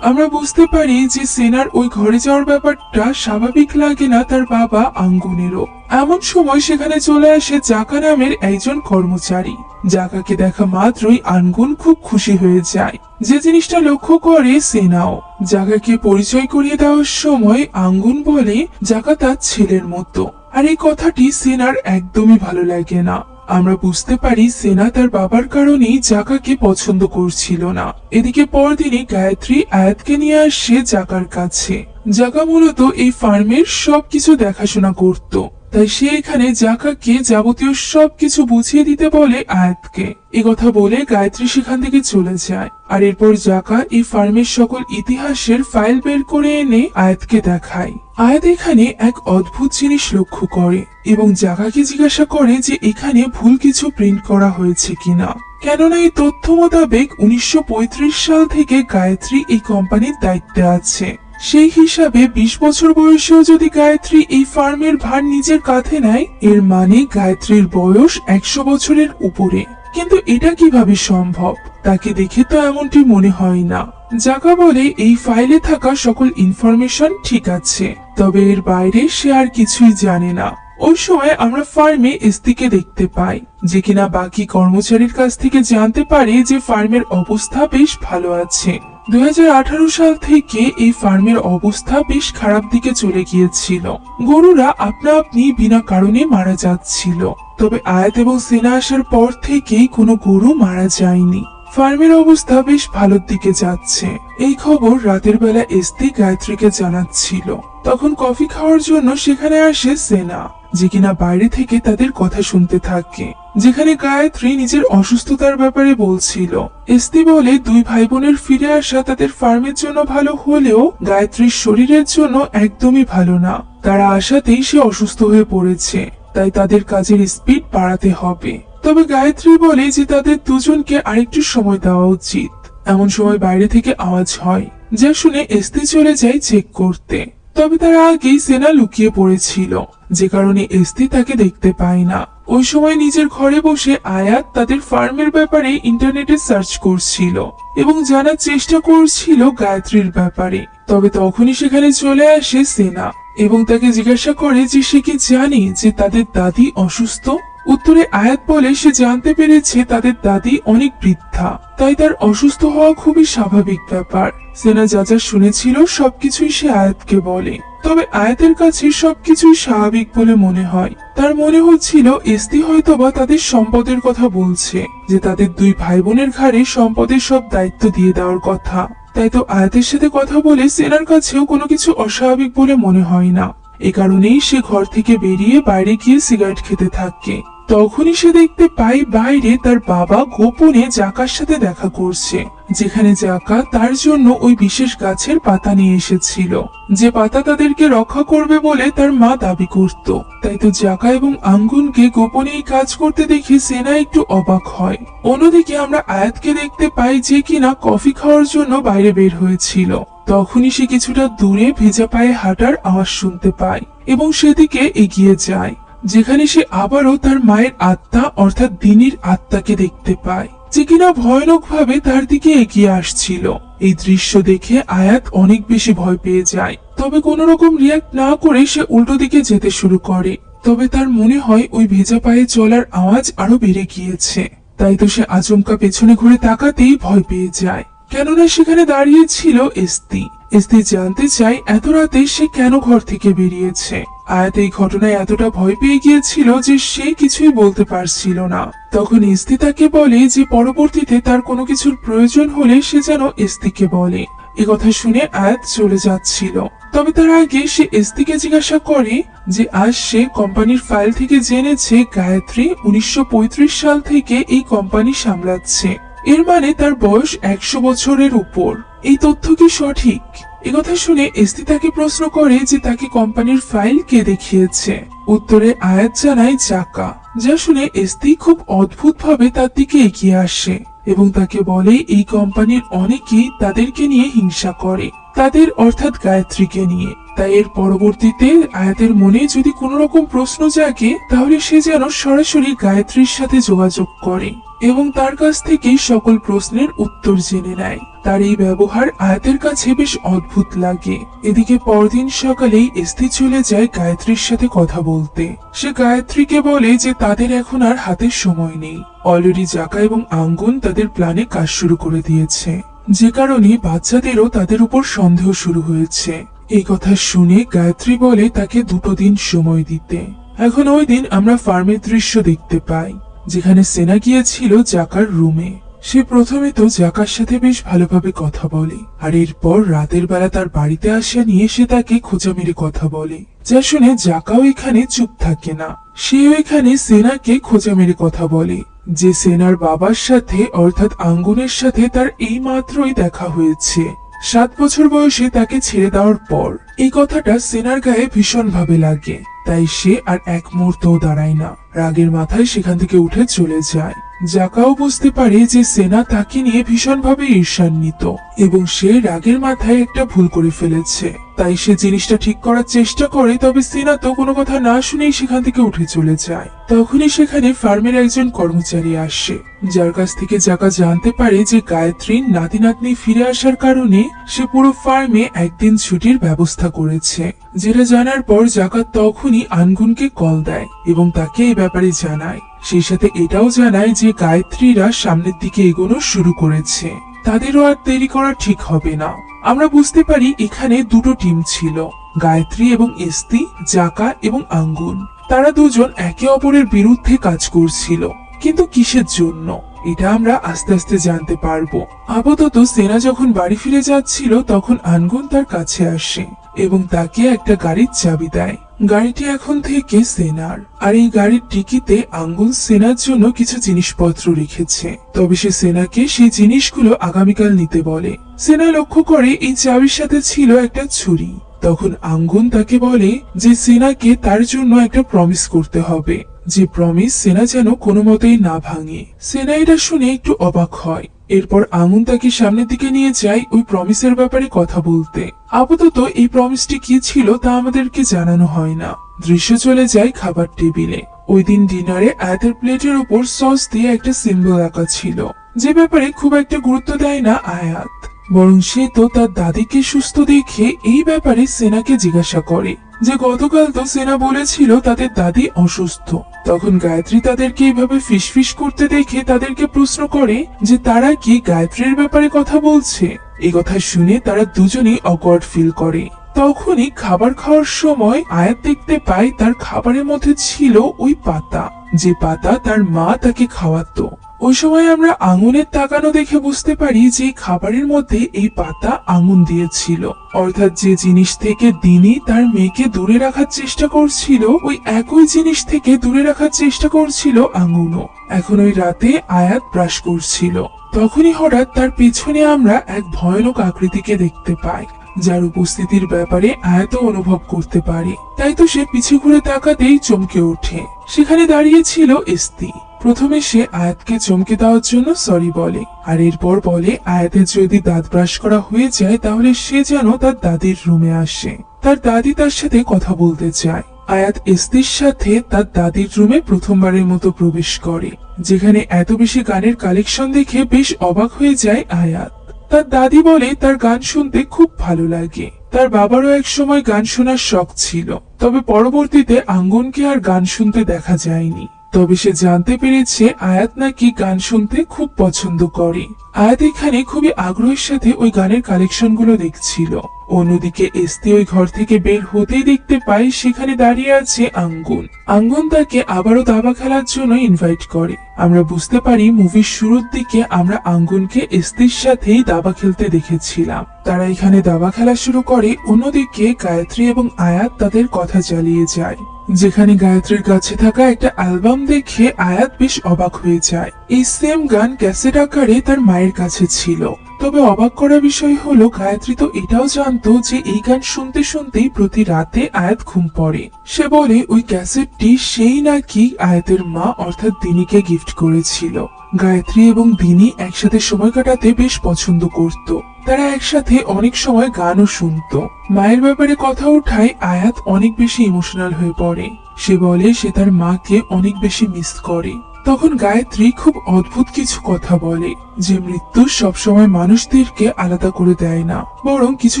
আমরা বুঝতে পারি যে সেনার ওই ঘরে যাওয়ার ব্যাপারটা স্বাভাবিক লাগে না তার বাবা আঙ্গুনেরও। এমন সময় সেখানে চলে আসে জাকা নামের একজন কর্মচারী। জাকাকে দেখা মাত্রই আঙ্গুন খুব খুশি হয়ে যায়, যে জিনিসটা লক্ষ্য করে সেনাও। জাকাকে পরিচয় করিয়ে দেওয়ার সময় আঙ্গুন বলে জাকা তার ছেলের মতো। আর এই কথাটি সেনার একদমই ভালো লাগে না। আমরা বুঝতে পারি সেনা তার বাবার কারণেই জাকাকে পছন্দ করছিল না। এদিকে পরদিনই গায়ত্রী আয়াতকে নিয়ে আসে জাকার কাছে। জাকা মূলত এই ফার্মের সবকিছু দেখাশোনা করত, তাই সে এখানে জাকাকে যাবতীয় সবকিছু বুঝিয়ে দিতে বলে আয়াতকে। এ কথা বলে গায়ত্রী সেখান থেকে চলে যায়। আর এরপর জাকা এই ফার্মের সকল ইতিহাসের ফাইল বের করে এনে আয়াতকে দেখায়। আয়াত এখানে এক অদ্ভুত জিনিস লক্ষ্য করে এবং জাকাকে জিজ্ঞাসা করে যে এখানে ভুল কিছু প্রিন্ট করা হয়েছে কিনা। কেননা এই তথ্য মোতাবেক 1935 সাল থেকে গায়ত্রী এই কোম্পানির দায়িত্বে আছে। সেই হিসাবে 20 বছর বয়সেও যদি গায়ত্রী এই ফার্মের ভার নিজের কাঁধে নেয়, এর মানে গায়ত্রীর বয়স 100 বছরের উপরে। কিন্তু এটা কিভাবে সম্ভব? তাকে দেখে তো এমনটি মনে হয় না। জাকা বলে এই ফাইলে থাকা সকল ইনফরমেশন ঠিক আছে, তবে এর বাইরে সে আর কিছুই জানে না। ওই সময় আমরা ফার্মে এস্তিকে দেখতে পাই, যে কিনা বাকি কর্মচারীর কাছ থেকে জানতে পারে যে ফার্মের অবস্থা বেশ ভালো আছে। 2018 সাল থেকে এই ফার্মের অবস্থা বেশ খারাপ দিকে চলে গিয়েছিল। গরুরা আপনা আপনি বিনা কারণে মারা যাচ্ছিল। তবে আয়াত এবং সেনা আসার পর থেকেই কোনো গরু মারা যায়নি। ফার্মের অবস্থা বেশ ভালোর দিকে যাচ্ছে। এই খবর রাতের বেলা এস্তি গায়ত্রীকে জানাচ্ছিল। তখন কফি খাওয়ার জন্য সেখানে আসে সেনা, যে কিনা বাইরে থেকে তাদের কথা শুনতে থাকে। যেখানে গায়ত্রী নিজের অসুস্থতার ব্যাপারে বলছিল। এস্তি বলে দুই ভাই বোনের ফিরে আসা তাদের ফার্মের জন্য ভালো হলেও গায়ত্রীর শরীরের জন্য একদমই ভালো না। তারা আসাতেই সে অসুস্থ হয়ে পড়েছে, তাই তাদের কাজের স্পিড বাড়াতে হবে। তবে গায়ত্রী বলে যে তাদের দুজনকে আরেকটু সময় দেওয়া উচিত। এমন সময় বাইরে থেকে আওয়াজ হয়, যা শুনে এস্তি চলে যায় চেক করতে। তবে তার আগেই সেনা লুকিয়ে পড়েছিল, যে কারণে এস্তি তাকে দেখতে পায় না। ওই সময় নিজের ঘরে বসে আয়াত তাদের ফার্মের ব্যাপারে ইন্টারনেটে সার্চ করছিল এবং জানার চেষ্টা করছিল গায়ত্রীর ব্যাপারে। তবে তখনই সেখানে চলে আসে সেনা এবং তাকে জিজ্ঞাসা করে যে সে কি জানে যে তাদের দাদি অসুস্থ। উত্তরে আয়াত বলে সে জানতে পেরেছে তাদের দাদি অনেক বৃদ্ধা, তাই তার অসুস্থ হওয়া খুবই স্বাভাবিক ব্যাপার। সেনা যা যা শুনেছিল সবকিছুই সে আয়াতকে বলে। তবে আয়াতের কাছে সবকিছুই স্বাভাবিক বলে মনে হয়। তার মনে হচ্ছিল এস্তি হয়তোবা তাদের সম্পদের কথা বলছে, যে তাদের দুই ভাই বোনের ঘাড়ে সম্পদের সব দায়িত্ব দিয়ে দেওয়ার কথা। তাই তো আয়াতের সাথে কথা বলে সেনার কাছেও কোনো কিছু অস্বাভাবিক বলে মনে হয় না। এ কারণেই সে ঘর থেকে বেরিয়ে বাইরে গিয়ে সিগারেট খেতে থাকে। তখনই সে দেখতে পায় বাইরে তার বাবা গোপনে জাকার সাথে দেখা করছে, যেখানে জাকা তার জন্য ওই বিশেষ গাছের পাতা নিয়ে এসেছিল, যে পাতা তাদেরকে রক্ষা করবে বলে তার মা দাবি করত। তাই তো জাকা এবং আঙ্গুনকে গোপনে এই কাজ করতে দেখে সেনা একটু অবাক হয়। অন্যদিকে আমরা আয়াতকে দেখতে পাই, যে কিনা কফি খাওয়ার জন্য বাইরে বের হয়েছিল। তখনই সে কিছুটা দূরে ভেজা পায়ে হাঁটার আওয়াজ শুনতে পায় এবং সেদিকে এগিয়ে যায়, যেখানে সে আবারও তার মায়ের আত্মা অর্থাৎ দিনীর আত্মাকে দেখতে পায়, যে কিনা ভয়ানক ভাবে তার দিকে এগিয়ে আসছিল। এই দৃশ্য দেখে আয়াত অনেক বেশি ভয় পেয়ে যায়। তবে কোনো রকম রিয়াক্ট না করে সে উল্টো দিকে যেতে শুরু করে। তবে তার মনে হয় ওই ভেজা পায়ে চলার আওয়াজ আরো বেড়ে গিয়েছে। তাই তো সে আচমকা পেছনে ঘুরে তাকাতেই ভয় পেয়ে যায়, কেননা সেখানে দাঁড়িয়ে ছিল এস্তি। এস্তি জানতে চায় এত রাতে সে কেন ঘর থেকে বেরিয়েছে। আয়াত এই ঘটনায় এতটা ভয় পেয়ে গিয়েছিল যে সে কিছুই বলতে পারছিল না। তখন এস্তি তাকে বলে যে পরবর্তীতে তার কোনো কিছুর প্রয়োজন হলে সে যেন এস্তিকে বলে। এ কথা শুনে আয়াত চলে যাচ্ছিল। তবে তার আগে সে এস্তিকে জিজ্ঞাসা করে যে আজ সে কোম্পানির ফাইল থেকে জেনেছে গায়ত্রী 1935 সাল থেকে এই কোম্পানি সামলাচ্ছে। এর মানে তার বয়স 100 বছরের উপর। এই তথ্য কি সঠিক? একথা শুনে এস্তি তাকে প্রশ্ন করে যে তাকে কোম্পানির ফাইল কে দেখিয়েছে। উত্তরে আয়াত জানায় জাকা, যা শুনে এস্তি খুব অদ্ভুত ভাবে তার দিকে এগিয়ে আসে এবং তাকে বলে এই কোম্পানির অনেকেই তাদেরকে নিয়ে হিংসা করে, তাদের অর্থাৎ গায়ত্রীকে নিয়ে। তাই এর পরবর্তীতে আয়াতের মনে যদি কোনো রকম প্রশ্ন জাগে, তাহলে সে যেন সরাসরি গায়ত্রীর সাথে যোগাযোগ করে এবং তার কাছ থেকেই সকল প্রশ্নের উত্তর জেনে নেয়। তার এই ব্যবহার আয়াতের কাছে বেশ অদ্ভুত লাগে। এদিকে পরদিন সকালেই এস্তি চলে যায় গায়ত্রীর সাথে কথা বলতে। সে গায়ত্রীকে বলে যে তাদের এখন আর হাতের সময় নেই। অলরেডি জাকা এবং আঙ্গুন তাদের প্ল্যানে কাজ শুরু করে দিয়েছে, যে কারণে বাচ্চাদেরও তাদের উপর সন্দেহ শুরু হয়েছে। এই কথা শুনে গায়ত্রী বলে তাকে 2 দিন সময় দিতে। এখন ওই দিন আমরা ফার্মের দৃশ্য দেখতে পাই, যেখানে সেনা গিয়েছিল জাকার রুমে। সে প্রথমে তো জাকার সাথে বেশ ভালোভাবে কথা বলে, আর এরপর রাতের বেলা তার বাড়িতে আসা নিয়ে সে তাকে খোঁচা মেরে কথা বলে, যা শুনে জাকাও এখানে চুপ থাকে না। সেও এখানে সেনাকে খোঁচা মেরে কথা বলে যে সেনার বাবার সাথে অর্থাৎ আঙ্গুনের সাথে তার এই মাত্রই দেখা হয়েছে 7 বছর বয়সে তাকে ছেড়ে দেওয়ার পর। এই কথাটা সেনার গায়ে ভীষণ ভাবে লাগে, তাই সে আর এক মুহূর্তও দাঁড়ায় না, রাগের মাথায় সেখান থেকে উঠে চলে যায়। জাকাও বুঝতে পারে যে সেনা তাকে নিয়ে ভীষণভাবে ঈর্ষান্বিত এবং সে রাগের মাথায় একটা ভুল করে ফেলেছে। তাই সে জিনিসটা ঠিক করার চেষ্টা করে, তবে সেনা তো কোনো কথা না শুনেই সেখান থেকে উঠে চলে যায়। তখনই সেখানে ফার্মের একজন কর্মচারী আসে, যার কাছ থেকে জাকা জানতে পারে যে গায়ত্রীর নাতি নাতনি ফিরে আসার কারণে সে পুরো ফার্মে একদিন ছুটির ব্যবস্থা করেছে। যেটা জানার পর জাকা তখনই আনগুনকে কল দেয় এবং তাকে এই ব্যাপারে জানায়। সেই সাথে এটাও জানায় যে গায়ত্রীরা সামনের দিকে এগোনো শুরু করেছে, তাদেরও আর দেরি করা ঠিক হবে না। আমরা বুঝতে পারি এখানে দুটো টিম ছিল, গায়ত্রী এবং ইস্তি, জাকা এবং আঙ্গুন। তারা দুজন একে অপরের বিরুদ্ধে কাজ করছিল, কিন্তু কিসের জন্য এটা আমরা আস্তে আস্তে জানতে পারবো। আপাতত সেনা যখন বাড়ি ফিরে যাচ্ছিল তখন আনগুন তার কাছে আসে এবং তাকে একটা গাড়ির চাবি দেয়। গাড়িটি এখন থেকে সেনার, আর এই গাড়ির ডিকিতে আঙ্গুন সেনার জন্য কিছু জিনিসপত্র রেখেছে। তবে সে সেনাকে সেই জিনিসগুলো আগামীকাল নিতে বলে। সেনা লক্ষ্য করে এই চাবির সাথে ছিল একটা ছুরি। তখন আঙ্গুন তাকে বলে যে সেনাকে তার জন্য একটা প্রমিস করতে হবে, যে প্রমিস সেনা যেন কোনো মতেই না ভাঙে। সেনা এটা শুনে একটু অবাক হয়। এরপর আঙ্গুন তাকে সামনের দিকে নিয়ে যায় ওই প্রমিসের ব্যাপারে কথা বলতে। আপাতত এই প্রমিসটি কি ছিল তা আমাদেরকে জানানো হয় না। দৃশ্য চলে যায় খাবার টেবিলে। ওই দিন ডিনারে আয়াতের প্লেটের উপর সস দিয়ে একটা সিম্বল আঁকা ছিল, যে ব্যাপারে খুব একটা গুরুত্ব দেয় না আয়াত। বরং সে তো তার দাদিকে সুস্থ দেখে এই ব্যাপারে সেনাকে জিজ্ঞাসা করে যে গতকাল তো সেনা বলেছিল তাদের দাদি অসুস্থ। তখন গায়ত্রী তাদেরকে এইভাবে ফিসফিস করতে দেখে তাদেরকে প্রশ্ন করে যে তারা কি গায়ত্রীর ব্যাপারে কথা বলছে। এই কথা শুনে তারা দুজনেই অকওয়ার্ড ফিল করে। তখনই খাবার খাওয়ার সময় আয়াত দেখতে পায় তার খাবারের মধ্যে ছিল ওই পাতা, যে পাতা তার মা তাকে খাওয়াতো। ওই সময় আমরা আঙুনের তাকানো দেখে বুঝতে পারি যে খাবারের মধ্যে এই পাতা আঙুন দিয়েছিল, অর্থাৎ যে জিনিস থেকে দিনি তার মেয়েকে দূরে রাখার চেষ্টা করছিল ওই একই জিনিস থেকে দূরে রাখার চেষ্টা করছিল আঙুনও। এখন ওই রাতে আয়াত ব্রাশ করছিল, তখনই হঠাৎ তার পেছনে আমরা এক ভয়ানক আকৃতিকে দেখতে পাই, যার উপস্থিতির ব্যাপারে আয়াত অনুভব করতে পারে। তাই তো সে পিছু ঘুরে তাকাতেই চমকে ওঠে। সেখানে দাঁড়িয়ে ছিল ইস্তি। প্রথমে সে আয়াতকে চমকে দেওয়ার জন্য সরি বলে, আর এরপর বলে আয়াতের যদি দাঁত ব্রাশ করা হয়ে যায় তাহলে সে যেন তার দাদির রুমে আসে, তার দাদি তার সাথে কথা বলতে চায়। আয়াত ইস্তির সাথে তার দাদির রুমে প্রথমবারের মতো প্রবেশ করে, যেখানে এত বেশি গানের কালেকশন দেখে বেশ অবাক হয়ে যায় আয়াত। তার দাদি বলে তার গান শুনতে খুব ভালো লাগে। তার বাবারও এক সময় গান শোনার শখ ছিল, তবে পরবর্তীতে আঙ্গুনকে আর গান শুনতে দেখা যায়নি। তবে সে জানতে পেরেছে আয়াত নাকি গান শুনতে খুব পছন্দ করে। আয়াত এখানে খুবই আগ্রহের সাথে ওই গানের কালেকশন গুলো দেখছিল। অন্যদিকে ইস্তি ওই ঘর থেকে বের হতেই দেখতে পাই সেখানে দাঁড়িয়ে আছে আঙ্গুন। আঙ্গুন তাকে আবারও দাবা খেলার জন্য ইনভাইট করে। আমরা বুঝতে পারি মুভির শুরুর দিকে আমরা আঙ্গুনকে ইস্তির সাথেই দাবা খেলতে দেখেছিলাম। তারা এখানে দাবা খেলা শুরু করে। অন্যদিকে গায়ত্রী এবং আয়াত তাদের কথা চালিয়ে যায়, যেখানে গায়ত্রীর কাছে থাকা একটা অ্যালবাম দেখে আয়াত বেশ অবাক হয়ে যায়। এই সেম গান ক্যাসেট আকারে তার মায়ের কাছে ছিল। তবে অবাক করা বিষয় হলো গায়ত্রী তো এটাও জানতো যে এই গান শুনতে শুনতেই প্রতি রাতে আয়াত ঘুম পড়ে। সে বলে ওই ক্যাসেটটি সেই নাকি আয়াতের মা অর্থাৎ দিনীকে গিফট করেছিল। গায়ত্রী এবং দিনী একসাথে সময় কাটাতে বেশ পছন্দ করত। তারা একসাথে অনেক সময় গানও শুনতো। মায়ের ব্যাপারে কথা উঠায় আয়াত অনেক বেশি ইমোশনাল হয়ে পড়ে। সে বলে সে তার মাকে অনেক বেশি মিস করে। তখন গায়ত্রী খুব অদ্ভুত কিছু কথা বলে, যে মৃত্যু সবসময় মানুষদেরকে আলাদা করে দেয় না, বরং কিছু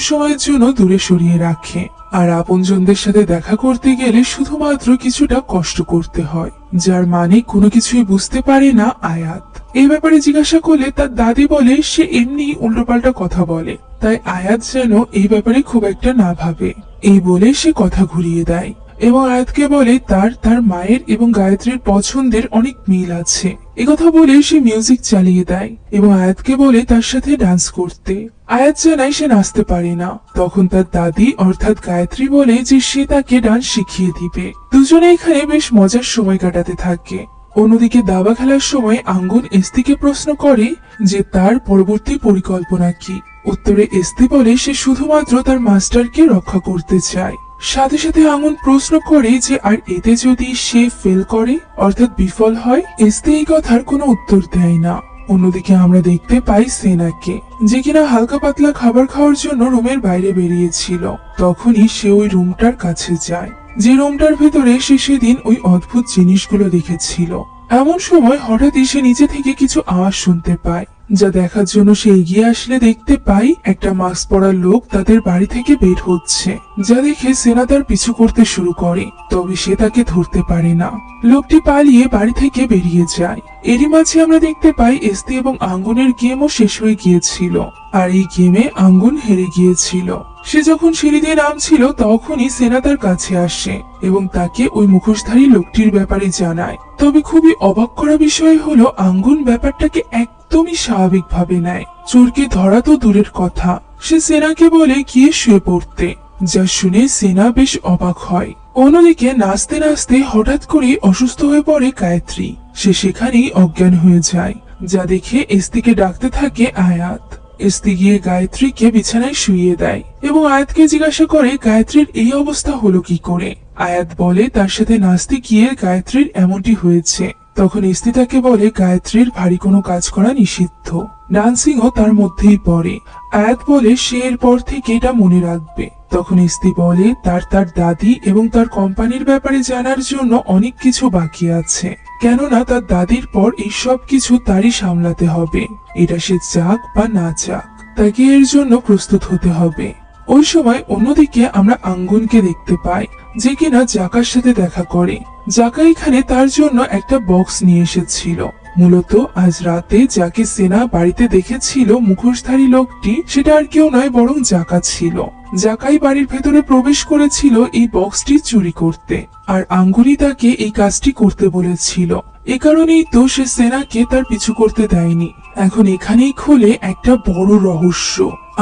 সময়ের জন্য দূরে সরিয়ে রাখে। আর আপনজনদের সাথে দেখা করতে গেলে শুধুমাত্র কিছুটা কষ্ট করতে হয়, যার মানে কোনো কিছুই বুঝতে পারে না আয়াত। এই ব্যাপারে জিজ্ঞাসা করলে তার দাদি বলে সে এমনি উল্টোপাল্টা কথা বলে, তাই আয়াত যেন এই ব্যাপারে খুব একটা না ভাবে। এই বলে সে কথা ঘুরিয়ে দেয় এবং আয়াতকে বলে তার মায়ের এবং গায়ত্রীর পছন্দের অনেক মিল আছে। একথা বলে সে মিউজিক চালিয়ে দেয় এবং আয়াতকে বলে তার সাথে ডান্স করতে। আয়াত জানায় সে নাচতে পারে না। তখন তার দাদি অর্থাৎ গায়ত্রী বলে যে সে তাকে ডান্স শিখিয়ে দিবে। দুজনে এখানে বেশ মজার সময় কাটাতে থাকে। অন্যদিকে দাবা খেলার সময় আঙ্গুন ইস্তিকে প্রশ্ন করে যে তার পরবর্তী পরিকল্পনা কি। উত্তরে ইস্তি বলে সে শুধুমাত্র তার মাস্টারকে রক্ষা করতে চায়। সাথে সাথে আঙ্গুন প্রশ্ন করে যে আর এতে যদি সে ফেল করে অর্থাৎ বিফল হয়। এস্তে এই কথার কোনো উত্তর দেয় না। অন্যদিকে আমরা দেখতে পাই সেনাকে, যে কিনা হালকা পাতলা খাবার খাওয়ার জন্য রুমের বাইরে বেরিয়েছিল। তখনই সে ওই রুমটার কাছে যায়, যে রুমটার ভেতরে সে সেদিন ওই অদ্ভুত জিনিসগুলো দেখেছিল। এমন সময় হঠাৎই সে নিচে থেকে কিছু আওয়াজ শুনতে পায়, যা দেখার জন্য সে এগিয়ে আসলে দেখতে পাই একটা মাস্ক পরা লোক তাদের বাড়ি থেকে বের হচ্ছে, যা দেখে সেনা তার পিছু করতে শুরু করে। তবে সে তাকে ধরতে পারে না। লোকটি পালিয়ে বাড়ি থেকে বেরিয়ে যায়। এরই মাঝে আমরা দেখতে পাই এস্তে এবং আঙ্গুনের গেমও শেষ হয়ে গিয়েছিল, আর এই গেমে আঙ্গুন হেরে গিয়েছিল। সে যখন সিঁড়ি দিয়ে নামছিল তখনই সেনা তার কাছে আসে এবং তাকে ওই মুখোশধারী লোকটির ব্যাপারে জানায়। তবে খুবই অবাক করা বিষয় হলো আঙ্গুন ব্যাপারটাকে একদমই স্বাভাবিকভাবে নেয়। চোরকে ধরা তো দূরের কথা, সে সেনাকে বলে গিয়ে শুয়ে পড়তে, যা শুনে সেনা বেশ অবাক হয়। অন্যদিকে নাচতে নাচতে হঠাৎ করে অসুস্থ হয়ে পড়ে গায়ত্রী। সে সেখানেই অজ্ঞান হয়ে যায়, যা দেখে এস্তিকে ডাকতে থাকে আয়াত। এস্তি গিয়ে গায়ত্রীকে বিছানায় শুইয়ে দেয় এবং আয়াতকে জিজ্ঞাসা করে গায়ত্রীর এই অবস্থা হলো কি করে। আয়াত বলে তার সাথে নাচতে গিয়ে গায়ত্রীর এমনটি হয়েছে। তখন এস্তি তাকে বলে গায়ত্রীর ভারী কোনো কাজ করা নিষিদ্ধ, ডান্সিংও তার মধ্যেই পড়ে। আয়াত বলে সে এরপর থেকে এটা মনে রাখবে। তখন এস্তি বলে তার দাদি এবং তার কোম্পানির ব্যাপারে জানার জন্য অনেক কিছু বাকি আছে, কেননা তার দাদির পর এই সব কিছু তারই সামলাতে হবে। এটা সে চাক বা না চাক, তাকে এর জন্য প্রস্তুত হতে হবে। ওই সময় অন্যদিকে আমরা আঙ্গুনকে দেখতে পাই, যে কিনা জাকার সাথে দেখা করে। জাকা এখানে তার জন্য একটা বক্স নিয়ে এসেছিল। মূলত আজ রাতে যাকে সেনা বাড়িতে দেখেছিল মুখোশধারী লোকটি, সেটা আর কেউ নয় বরং জাকা ছিল। জাকাই বাড়ির ভেতরে প্রবেশ করেছিল এই বক্সটি চুরি করতে, আর আঙ্গুলি তাকে এই কাজটি করতে বলেছিল। এ কারণেই তো সে সেনাকে তার পিছু করতে দেয়নি। এখন এখানেই খোলে একটা বড় রহস্য।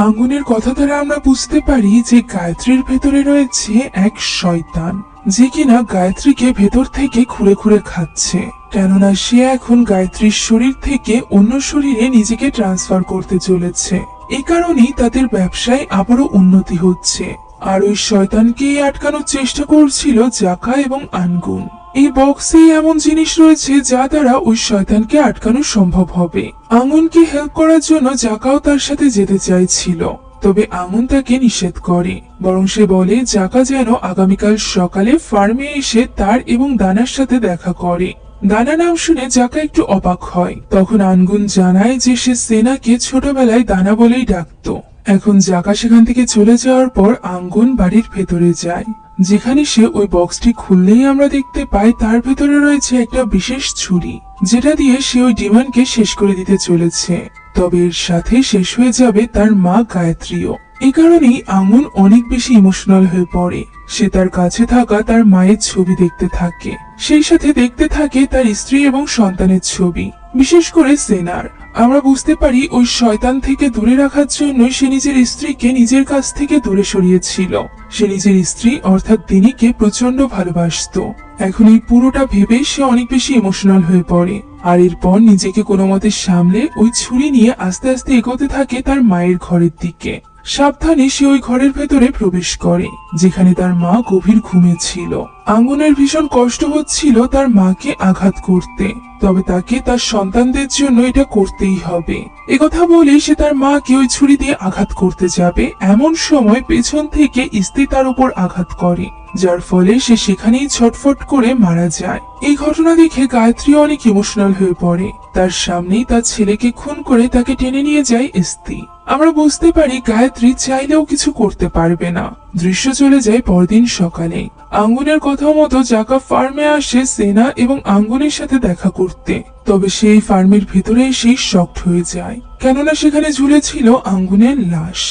আঙ্গুনের কথা দ্বারা আমরা বুঝতে পারি যে গায়ত্রীর ভেতরে রয়েছে এক শয়তান, যে কিনা গায়ত্রীকে ভেতর থেকে খুঁড়ে খুঁড়ে খাচ্ছে, কেননা সে এখন গায়ত্রীর শরীর থেকে অন্য শরীরে নিজেকে ট্রান্সফার করতে চলেছে। এই কারণেই তাদের ব্যবসায় আবারও উন্নতি হচ্ছে। আর ওই শয়তানকে আটকানোর চেষ্টা করছিল জাকা এবং আঙ্গুন। এই বক্সে এমন জিনিস রয়েছে যা দ্বারা ওই শয়তানকে আটকানো সম্ভব হবে। আঙ্গুনকে হেল্প করার জন্য জাকাও তার সাথে যেতে চাইছিল, তবে আঙ্গুন তাকে নিষেধ করে। বরং সে বলে জাকা যেন আগামীকাল সকালে ফার্মে এসে তার এবং দানার সাথে দেখা করে। দানা নাম শুনে জাকা একটু অবাক হয়। তখন আঙ্গুন জানায় যে সে সেনাকে ছোটবেলায় দানা বলেই ডাকতো। এখন জাকা সেখান থেকে চলে যাওয়ার পর আঙ্গুন বাড়ির ভেতরে যায়, যেখানে সে ওই বক্সটি খুললেই আমরা দেখতে পাই তার ভেতরে রয়েছে একটা বিশেষ ছুরি, যেটা দিয়ে সে ওই ডিমান্ডকে শেষ করে দিতে চলেছে। তবে এর সাথে শেষ হয়ে যাবে তার মা গায়ত্রীও। এই কারণেই আঙ্গুন অনেক বেশি ইমোশনাল হয়ে পড়ে। সে তার কাছে থাকা তার মায়ের ছবি দেখতে থাকে, সেই সাথে দেখতে থাকে তার স্ত্রী এবং সন্তানের ছবি, বিশেষ করে সেনার। আমরা বুঝতে পারি ওই শয়তান থেকে দূরে রাখার জন্য সে নিজের স্ত্রীকে নিজের কাছ থেকে দূরে সরিয়েছিল। সে নিজের স্ত্রী অর্থাৎ দিনিকে প্রচন্ড ভালোবাসতো। এখন এই পুরোটা ভেবে সে অনেক বেশি ইমোশনাল হয়ে পড়ে। আর এরপর নিজেকে কোনো মতে সামলে ওই ছুরি নিয়ে আস্তে আস্তে এগোতে থাকে তার মায়ের ঘরের দিকে। সাবধানে সে ওই ঘরের ভেতরে প্রবেশ করে, যেখানে তার মা গভীর ঘুমে ছিল। আঙ্গুনের ভীষণ কষ্ট হচ্ছিল তার মাকে আঘাত করতে, তবে তাকে তার সন্তানদের জন্য এটা করতেই হবে। একথা বলে সে তার মাকে ওই ছুরি দিয়ে আঘাত করতে যাবে, এমন সময় পেছন থেকে ইস্তি তার উপর আঘাত করে, যার ফলে সে সেখানেই ছটফট করে মারা যায়। এই ঘটনা দেখে গায়ত্রী অনেক ইমোশনাল হয়ে পড়ে। তার সামনেই তার ছেলেকে খুন করে তাকে টেনে নিয়ে যায় ইস্তি। আমরা বুঝতে পারি গায়ত্রী চাইলেও কিছু করতে পারবে না। দৃশ্য চলে যায় পরদিন সকালে। আঙ্গুনের কথা মতো জাকা ফার্মে আসে সেনা এবং আঙ্গুনের সাথে দেখা করতে। তবে সেই ফার্মের ভেতরে এসেই শকড হয়ে যায়, কেননা সেখানে ঝুলেছিল আঙ্গুনের লাশ,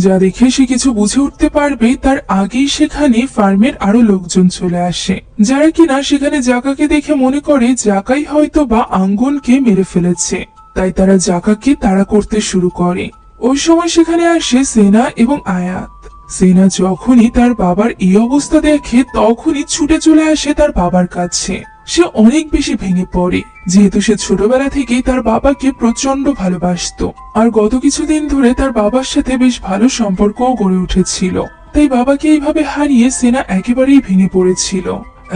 যা দেখে সে কিছু বুঝে উঠতে পারবে তার আগেই সেখানে ফার্মের আরো লোকজন চলে আসে, যারা কিনা সেখানে জাকাকে দেখে মনে করে জাকাই হয়তো বা আঙ্গুনকে মেরে ফেলেছে। তাই তারা জাকাকে তাড়া করতে শুরু করে। ওই সময় সেখানে আসে সেনা এবং আয়াত। সেনা যখনই তার বাবার এই অবস্থা দেখে তখনই ছুটে চলে আসে তার বাবার কাছে। সে অনেক বেশি ভেঙে পড়ে, যেহেতু সে ছোটবেলা থেকেই তার বাবাকে প্রচন্ড ভালোবাসতো, আর গত কিছুদিন ধরে তার বাবার সাথে বেশ ভালো সম্পর্কও গড়ে উঠেছিল। তাই বাবাকে এইভাবে হারিয়ে সেনা একেবারেই ভেঙে পড়েছিল।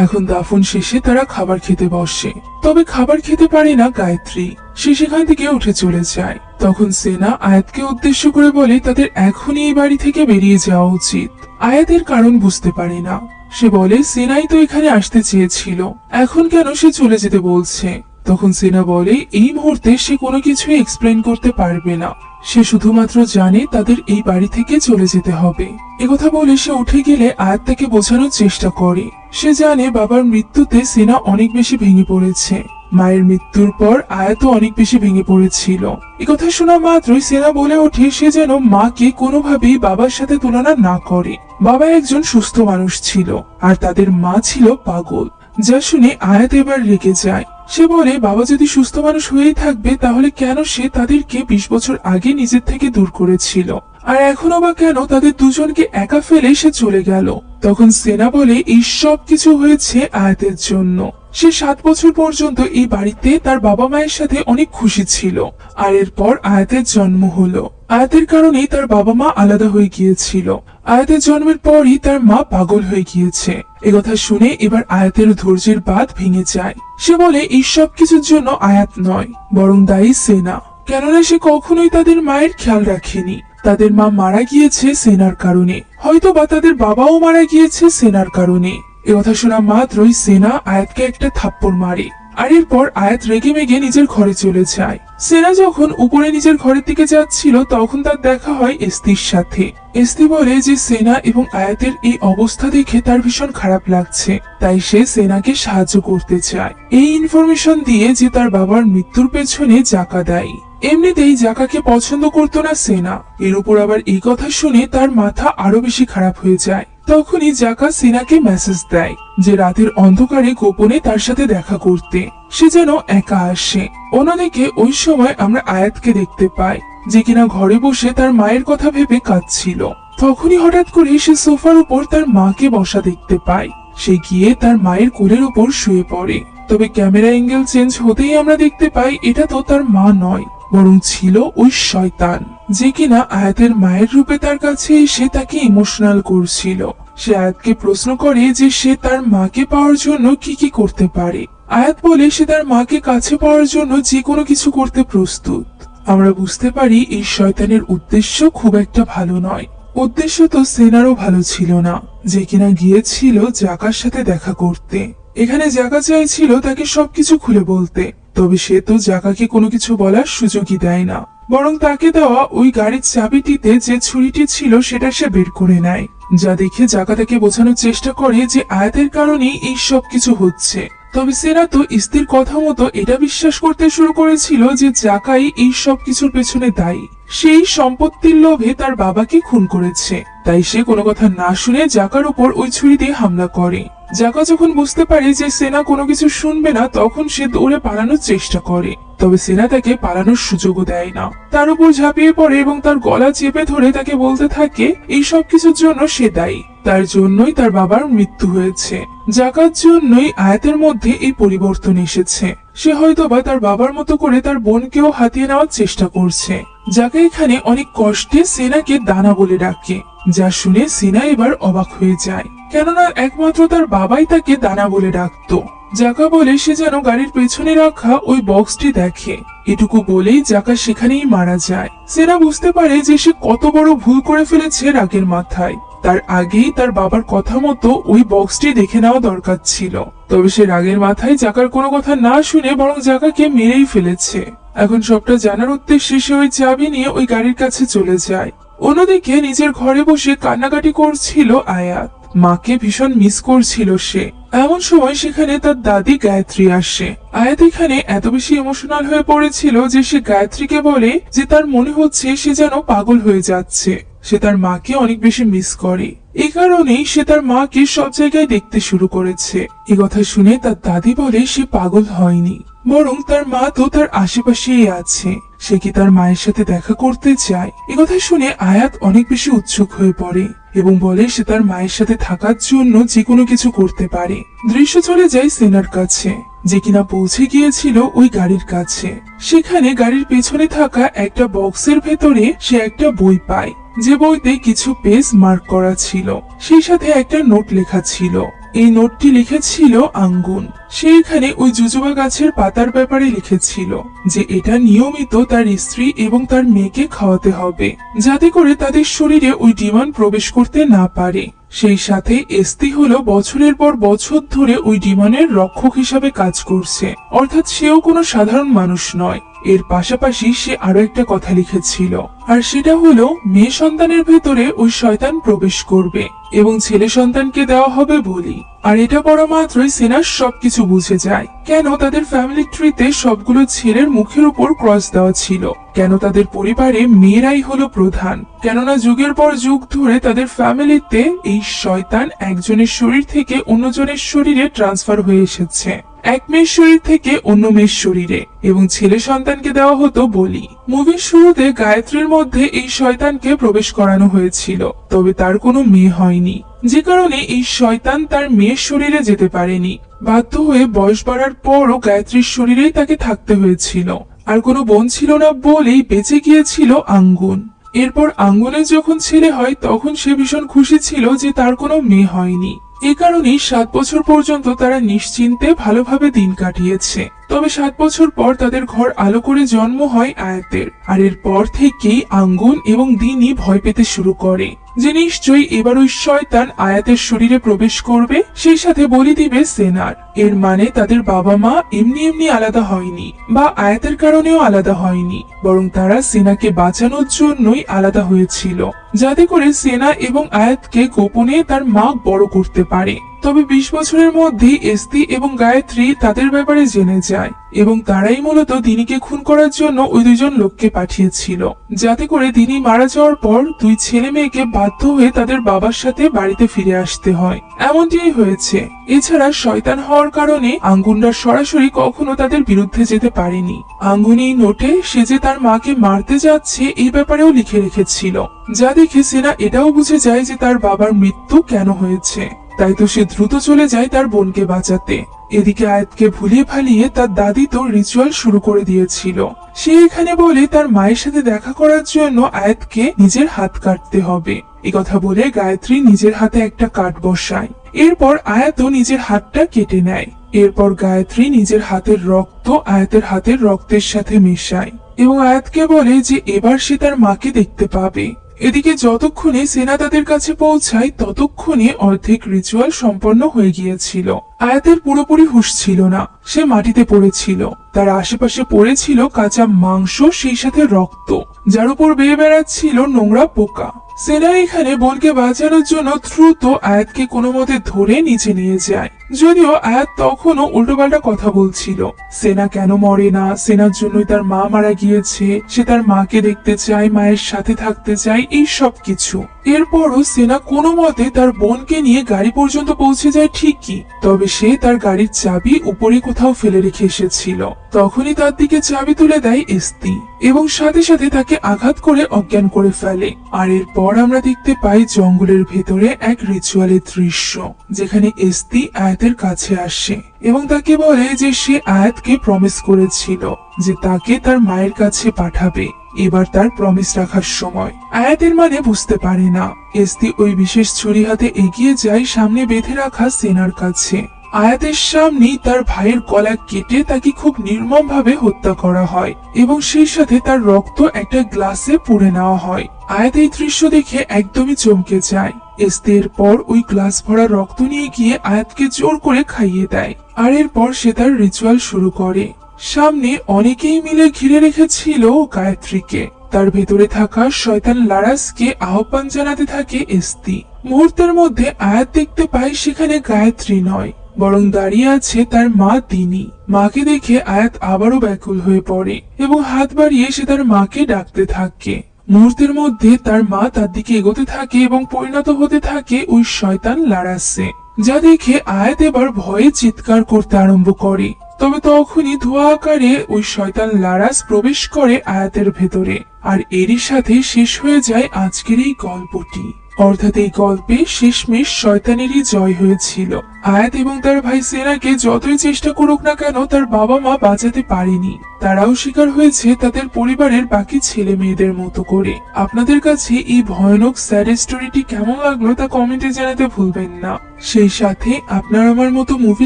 এখন দাফন শেষে তারা খাবার খেতে বসে, তবে খাবার খেতে পারে না গায়ত্রী। সে সেখান থেকে উঠে চলে যায়। তখন সেনা আয়াতকে উদ্দেশ্য করে বলে তাদের এখনই এই বাড়ি থেকে বেরিয়ে যাওয়া উচিত। আয়াতের কারণ বুঝতে পারে না। সে বলে সেনাই তো এখানে আসতে চেয়েছিল, এখন কেন সে চলে যেতে বলছে। তখন সেনা বলে এই মুহূর্তে সে কোনো কিছুই এক্সপ্লেন করতে পারবে না, সে শুধুমাত্র জানে তাদের এই বাড়ি থেকে চলে যেতে হবে। একথা বলে সে উঠে গেলে আয়াত তাকে বোঝানোর চেষ্টা করে। সে জানে বাবার মৃত্যুতে সেনা অনেক বেশি ভেঙে পড়েছে, মায়ের মৃত্যুর পর আয়াতও অনেক বেশি ভেঙে পড়েছিল। একথা শোনা মাত্রই সেনা বলে ওঠে সে যেন মাকে কোনোভাবেই বাবার সাথে তুলনা না করে। বাবা একজন সুস্থ মানুষ ছিল আর তাদের মা ছিল পাগল। যা শুনে আয়াত এবার রেগে যায়। সে বলে বাবা যদি সুস্থ মানুষ হয়েই থাকবে তাহলে কেন সে তাদেরকে 20 বছর আগে নিজের থেকে দূর করেছিল, আর এখনো বা কেন তাদের দুজনকে একা ফেলে সে চলে গেল। তখন সেনা বলে এই সব কিছু হয়েছে আয়াতের জন্য। সে 7 বছর পর্যন্ত এই বাড়িতে তার বাবা মায়ের সাথে অনেক খুশি ছিল, আর এরপর আয়াতের জন্ম হলো। আয়াতের কারণেই তার বাবা মা আলাদা হয়ে গিয়েছিল। আয়াতের জন্মের পরই তার মা পাগল হয়ে গিয়েছে। একথা শুনে এবার আয়াতের ধৈর্যের বাঁধ ভেঙে যায়। সে বলে এই সব কিছুর জন্য আয়াত নয়, বরং দায়ী সেনা, কেননা সে কখনোই তাদের মায়ের খেয়াল রাখেনি। তাদের মা মারা গিয়েছে সেনার কারণে, হয়তো বা তাদের বাবাও মারা গিয়েছে সেনার কারণে। একথা শোনা মাত্রই সেনা আয়াতকে একটা থাপ্পড় মারে, আর এরপর আয়াত রেগে মেগে নিজের ঘরে চলে যায়। সেনা যখন উপরে নিজের ঘরের দিকে যাচ্ছিল তখন তার দেখা হয় এস্তির সাথে। এস্তি বলে যে সেনা এবং আয়াতের এই অবস্থা দেখে তার ভীষণ খারাপ লাগছে, তাই সে সেনাকে সাহায্য করতে চায়। এই ইনফরমেশন দিয়ে যে তার বাবার মৃত্যুর পেছনে জাকা দায়ী। এমনিতেই জাকাকে পছন্দ করতো না সেনা, এর উপর আবার এই কথা শুনে তার মাথা আরো বেশি খারাপ হয়ে যায়। তখনই জাকা সেনাকে মেসেজ দেয় যে রাতের অন্ধকারে গোপনে তার সাথে দেখা করতে, সে যেন একা আসে। অন্যদিকে ওই সময় আমরা আয়াতকে দেখতে পাই যে কিনা ঘরে বসে তার মায়ের কথা ভেবে কাঁদছিল। তখনই হঠাৎ করে সে সোফার উপর তার মাকে বসা দেখতে পায়। সে গিয়ে তার মায়ের কোলের উপর শুয়ে পড়ে, তবে ক্যামেরা অ্যাঙ্গেল চেঞ্জ হতেই আমরা দেখতে পাই এটা তো তার মা নয়, বরং ছিল ওই শয়তান, যে কিনা আয়াতের মায়ের রূপে তার কাছে এসে তাকে ইমোশনাল করছিল। সে আয়াতকে প্রশ্ন করে যে সে তার মাকে পাওয়ার জন্য কি কি করতে পারে। আয়াত বলে সে তার মাকে কাছে পাওয়ার জন্য যে কোনো কিছু করতে প্রস্তুত। আমরা বুঝতে পারি এই শয়তানের উদ্দেশ্য খুব একটা ভালো নয়। উদ্দেশ্য তো সেনারও ভালো ছিল না, যে কিনা গিয়েছিল জাকার সাথে দেখা করতে। এখানে জাকা চাইছিল তাকে সবকিছু খুলে বলতে, তবে সে তো জাকাকে কোনো কিছু বলার সুযোগই দেয় না, বরং তাকে দেওয়া ওই গাড়ির চাবিটিতে যে ছুরিটি ছিল সেটা সে বের করে নেয়। যা দেখে জাকা তাকে বোঝানোর চেষ্টা করে যে আয়াতের কারণেই এই সব কিছু হচ্ছে। তবে সেনা তো স্ত্রীর কথা মতো এটা বিশ্বাস করতে শুরু করেছিল যে জাকাই এই সব কিছুর পেছনে দায়ী। সেই সম্পত্তির লোভে তার বাবাকে খুন করেছে, তাই সে কোনো কথা না শুনে জাকার উপর ওই ছুরি দিয়ে হামলা করে। জাকা যখন বুঝতে পারে যে সেনা কোনো কিছু শুনবে না তখন সে দৌড়ে পালানোর চেষ্টা করে, তবে সেনা তাকে পালানোর সুযোগও দেয় না। তার উপর ঝাঁপিয়ে পড়ে এবং তার গলা চেপে ধরে তাকে বলতে থাকে এই সব কিছুর জন্য সে দায়ী, তার জন্যই তার বাবার মৃত্যু হয়েছে। জাকার জন্যই আয়াতের মধ্যে এই পরিবর্তন এসেছে। সে হয়তোবা তার বাবার মতো করে তার বোনকেও হাতিয়ে নেওয়ার চেষ্টা করছে। জাকা এখানে অনেক কষ্টে সেনাকে দানা বলে ডাকে, যা শুনে সেনা এবার অবাক হয়ে যায়, কেননা একমাত্র তার বাবাই তাকে দানা বলে ডাকতো। জাকা বলে সে যেন গাড়ির পেছনে রাখা ওই বক্সটি দেখে। এটুকু বলেই জাকা সেখানেই মারা যায়। সেনা বুঝতে পারে যে সে কত বড় ভুল করে ফেলেছে রাগের মাথায়। তার আগেই তার বাবার কথা মতো ওই বক্সটি দেখে নেওয়া দরকার ছিল, তবে সে রাগের মাথায় জাকার কোনো কথা না শুনে বরং জাকাকে মেরেই ফেলেছে। এখন সবটা জানার উদ্দেশ্যে সে ওই চাবি নিয়ে ওই গাড়ির কাছে চলে যায়। অন্যদিকে নিজের ঘরে বসে কান্নাকাটি করছিল আয়াত, মাকে ভীষণ মিস করছিল সে। এমন সময় সেখানে তার দাদি গায়ত্রী আসে। আয়াত এখানে এত বেশি ইমোশনাল হয়ে পড়েছিল যে সে গায়ত্রীকে বলে যে তার মনে হচ্ছে সে যেন পাগল হয়ে যাচ্ছে, সে তার মাকে অনেক বেশি মিস করে। এই কারণেই সে তার মাকে সব জায়গায় দেখতে শুরু করেছে। এই কথা শুনে তার দাদি বলে সে পাগল হয়নি, বরং তার মা তো তার আশেপাশেই আছে, সে কি তার মায়ের সাথে দেখা করতে চায়। এই কথা শুনে আয়াত অনেক বেশি উৎসুক হয়ে পড়ে এবং বলে সে তার মায়ের সাথে থাকার জন্য যে কোনো কিছু করতে পারে। দৃশ্য চলে যায় সেনার কাছে, যে কিনা পৌঁছে গিয়েছিল ওই গাড়ির কাছে। সেখানে গাড়ির পেছনে থাকা একটা বক্সের ভেতরে সে একটা বই পায়। যে বইতে কিছু পেজ মার্ক করা ছিল, সেই সাথে একটা নোট লেখা ছিল। এই নোটটি লিখেছিল আঙ্গুন। সে এখানে ওই জুজুবা গাছের পাতার ব্যাপারে লিখেছিল যে এটা নিয়মিত তার স্ত্রী এবং তার মেয়েকে খাওয়াতে হবে, যাতে করে তাদের শরীরে ওই ডিমন প্রবেশ করতে না পারে। সেই সাথে এস্তি হলো বছরের পর বছর ধরে ওই ডিমনের রক্ষক হিসাবে কাজ করছে, অর্থাৎ সেও কোনো সাধারণ মানুষ নয়। এর পাশাপাশি সে আরো একটা কথা লিখেছিল, আর সেটা হলো মেয়ে সন্তানের ভেতরে ওই শয়তান প্রবেশ করবে এবং ছেলে সন্তানকে দেওয়া হবে বলি। আর এটা পড়া মাত্রই সেনার সবকিছু বুঝে যায়, কেন তাদের ফ্যামিলি ট্রিতে সবগুলো ছেলের মুখের উপর ক্রস দেওয়া ছিল, কেন তাদের পরিবারে মেয়েরাই হলো প্রধান, কেননা যুগের পর যুগ ধরে তাদের ফ্যামিলিতে এই শয়তান একজনের শরীর থেকে অন্যজনের শরীরে ট্রান্সফার হয়ে এসেছে, এক মেয়ের শরীর থেকে অন্য মেয়ের শরীরে, এবং ছেলে সন্তানকে দেওয়া হতো বলি। মুভির শুরুতে গায়ত্রীর মধ্যে এই শয়তানকে প্রবেশ করানো হয়েছিল, তবে তার কোনো মেয়ে হয়নি, যে কারণে এই শয়তান তার মেয়ের শরীরে যেতে পারেনি। বাধ্য হয়ে বয়স বাড়ার পরও গায়ত্রীর শরীরেই তাকে থাকতে হয়েছিল, আর কোনো বোন ছিল না বলেই বেঁচে গিয়েছিল আঙ্গুন। এরপর আঙ্গুনের যখন ছেলে হয় তখন সে ভীষণ খুশি ছিল যে তার কোনো মেয়ে হয়নি। এ কারণেই 7 বছর পর্যন্ত তারা নিশ্চিন্তে ভালোভাবে দিন কাটিয়েছে। তবে 7 বছর পর তাদের ঘর আলো করে জন্ম হয় আয়াতের, আর এরপর থেকেই আঙ্গুন এবং দিনই ভয় পেতে শুরু করে যে নিশ্চয়ই এবার ওই শয়তান আয়াতের শরীরে প্রবেশ করবে, সেই সাথে বলি দিবে সেনার। এর মানে তাদের বাবা মা এমনি এমনি আলাদা হয়নি, বা আয়াতের কারণেও আলাদা হয়নি, বরং তারা সেনাকে বাঁচানোর জন্যই আলাদা হয়েছিল, যাতে করে সেনা এবং আয়াতকে গোপনে তার মা বড় করতে পারে। তবে 20 বছরের মধ্যেই এস্তি এবং গায়ত্রী তাদের ব্যাপারে জেনে যায়, এবং তারাই মূলত দিনীকে খুন করার জন্য ওই দুজন লোককে পাঠিয়েছিল, যাতে করে দিনী মারা যাওয়ার পর দুই ছেলে মেয়েকে বাধ্য হয়ে তাদের বাবার সাথে বাড়িতে ফিরে আসতে হয়। এমনটিই হয়েছে। এছাড়া শয়তান হওয়ার কারণে আঙ্গুনরা সরাসরি কখনো তাদের বিরুদ্ধে যেতে পারেনি। আঙ্গুন এই নোটে সে যে তার মাকে মারতে যাচ্ছে এই ব্যাপারেও লিখে রেখেছিল, যা দেখে সেনা এটাও বুঝে যায় যে তার বাবার মৃত্যু কেন হয়েছে। তাই তো সে দ্রুত চলে যায় তার বোনকে বাঁচাতে। এদিকে আয়াতকে ভুলিয়ে ভালিয়ে তার দাদি তো রিচুয়াল শুরু করে দিয়েছিল। সে এখানে বলে তার মায়ের সাথে দেখা করার জন্য আয়াতকে নিজের হাত কাটতে হবে। এই কথা বলে গায়ত্রী নিজের হাতে একটা কাঠ বসায়। এরপর আয়াতও নিজের হাতটা কেটে নেয়। এরপর গায়ত্রী নিজের হাতের রক্ত আয়াতের হাতের রক্তের সাথে মেশায় এবং আয়াতকে বলে যে এবার সে তার মাকে দেখতে পাবে। এদিকে যতক্ষণে সেনা তাদের কাছে পৌঁছায় ততক্ষণে অর্ধেক রিচুয়াল সম্পন্ন হয়ে গিয়েছিল। আয়াতের পুরোপুরি হুঁশ ছিল না, সে মাটিতে পড়েছিল। তার আশেপাশে পড়েছিল কাঁচা মাংস, সেই সাথে রক্ত, যার উপর বেয়ে বেড়াচ্ছিল নোংরা পোকা। সেনা এখানে বোনকে বাঁচানোর জন্য দ্রুত আয়াতকে কোনো মতে ধরে নিচে নিয়ে যায়, যদিও আয়াত তখনও উল্টোপাল্টা কথা বলছিল। সেনা কেন মরে না, সেনার জন্যই তার মা মারা গিয়েছে, সে তার মাকে দেখতে চায়, মায়ের সাথে থাকতে চায়, এই সব কিছু। এরপরও সেনা কোনো মতে তার বোনকে নিয়ে গাড়ি পর্যন্ত পৌঁছে যায় ঠিকই, তবে সে তার গাড়ির চাবি উপরে কোথাও ফেলে রেখে এসেছিল। তখনই তার দিকে চাবি তুলে দেয় এস্তি এবং সাথে সাথে তাকে আঘাত করে অজ্ঞান করে ফেলে। আর এরপর আমরা দেখতে পাই জঙ্গলের ভেতরে এক রিচুয়ালের দৃশ্য, যেখানে এস্তি আয়াতের কাছে আসে এবং তাকে বলে যে সে আয়াতকে প্রমিস করেছিল যে তাকে তার মায়ের কাছে পাঠাবে। এবার তার প্রমিস রাখার সময়। আয়াতের মানে বুঝতে পারে না। এস্তি ওই বিশেষ ছুরি হাতে এগিয়ে যায় সামনে বেঁধে রাখা সেনার কাছে। আয়াতের সামনেই তার ভাইয়ের গলা কেটে তাকে খুব নির্মম ভাবে হত্যা করা হয় এবং সেই সাথে তার রক্ত একটা গ্লাসে পুড়ে নেওয়া হয়। আয়াত এই দৃশ্য দেখে একদমই চমকে যায়। এস্তের পর ওই গ্লাস ভরা রক্ত নিয়ে গিয়ে আয়াতকে জোর করে খাইয়ে দেয়, আর এরপর সে তার রিচুয়াল শুরু করে। সামনে অনেকেই মিলে ঘিরে রেখেছিল গায়ত্রীকে। তার ভেতরে থাকা শয়তান লারাসকে আহ্বান জানাতে থাকে এস্তি। মুহূর্তের মধ্যে আয়াত দেখতে পায় সেখানে গায়ত্রী নয়, বরং দাঁড়িয়ে আছে তার মা দিনী। মাকে দেখে আয়াত আবারও ব্যাকুল হয়ে পড়ে এবং হাত বাড়িয়ে সে তার মাকে ডাকতে থাকে। মুহূর্তের মধ্যে তার মা তার দিকে এগোতে থাকে এবং পরিণত হতে থাকে ওই শয়তান লারাসে, যা দেখে আয়াত এবার ভয়ে চিৎকার করতে আরম্ভ করে। তবে তখনই ধোঁয়া আকারে ওই শয়তান লারাস প্রবেশ করে আয়াতের ভেতরে, আর এরই সাথে শেষ হয়ে যায় আজকের এই গল্পটি। অর্থাৎ এই গল্পে শেষমেশ শয়তানেরই জয় হয়েছিল। আয়াত এবং তার ভাই সেনাকে যতই চেষ্টা করুক না কেন তার বাবা মা বাঁচাতে পারেনি। তারাও শিকার হয়েছে তাদের পরিবারের বাকি ছেলে মেয়েদের মতো করে। আপনাদের কাছে এই ভয়ানক স্যাড স্টোরিটি কেমন লাগলো তা কমেন্টে জানাতে ভুলবেন না। সেই সাথে আপনার আমার মতো মুভি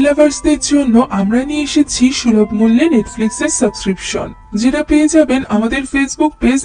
লাভার্সদের জন্য আমরা নিয়ে এসেছি সুলভ মূল্যে নেটফ্লিক্সের সাবস্ক্রিপশন, যেটা পেয়ে যাবেন আমাদের ফেসবুক পেজ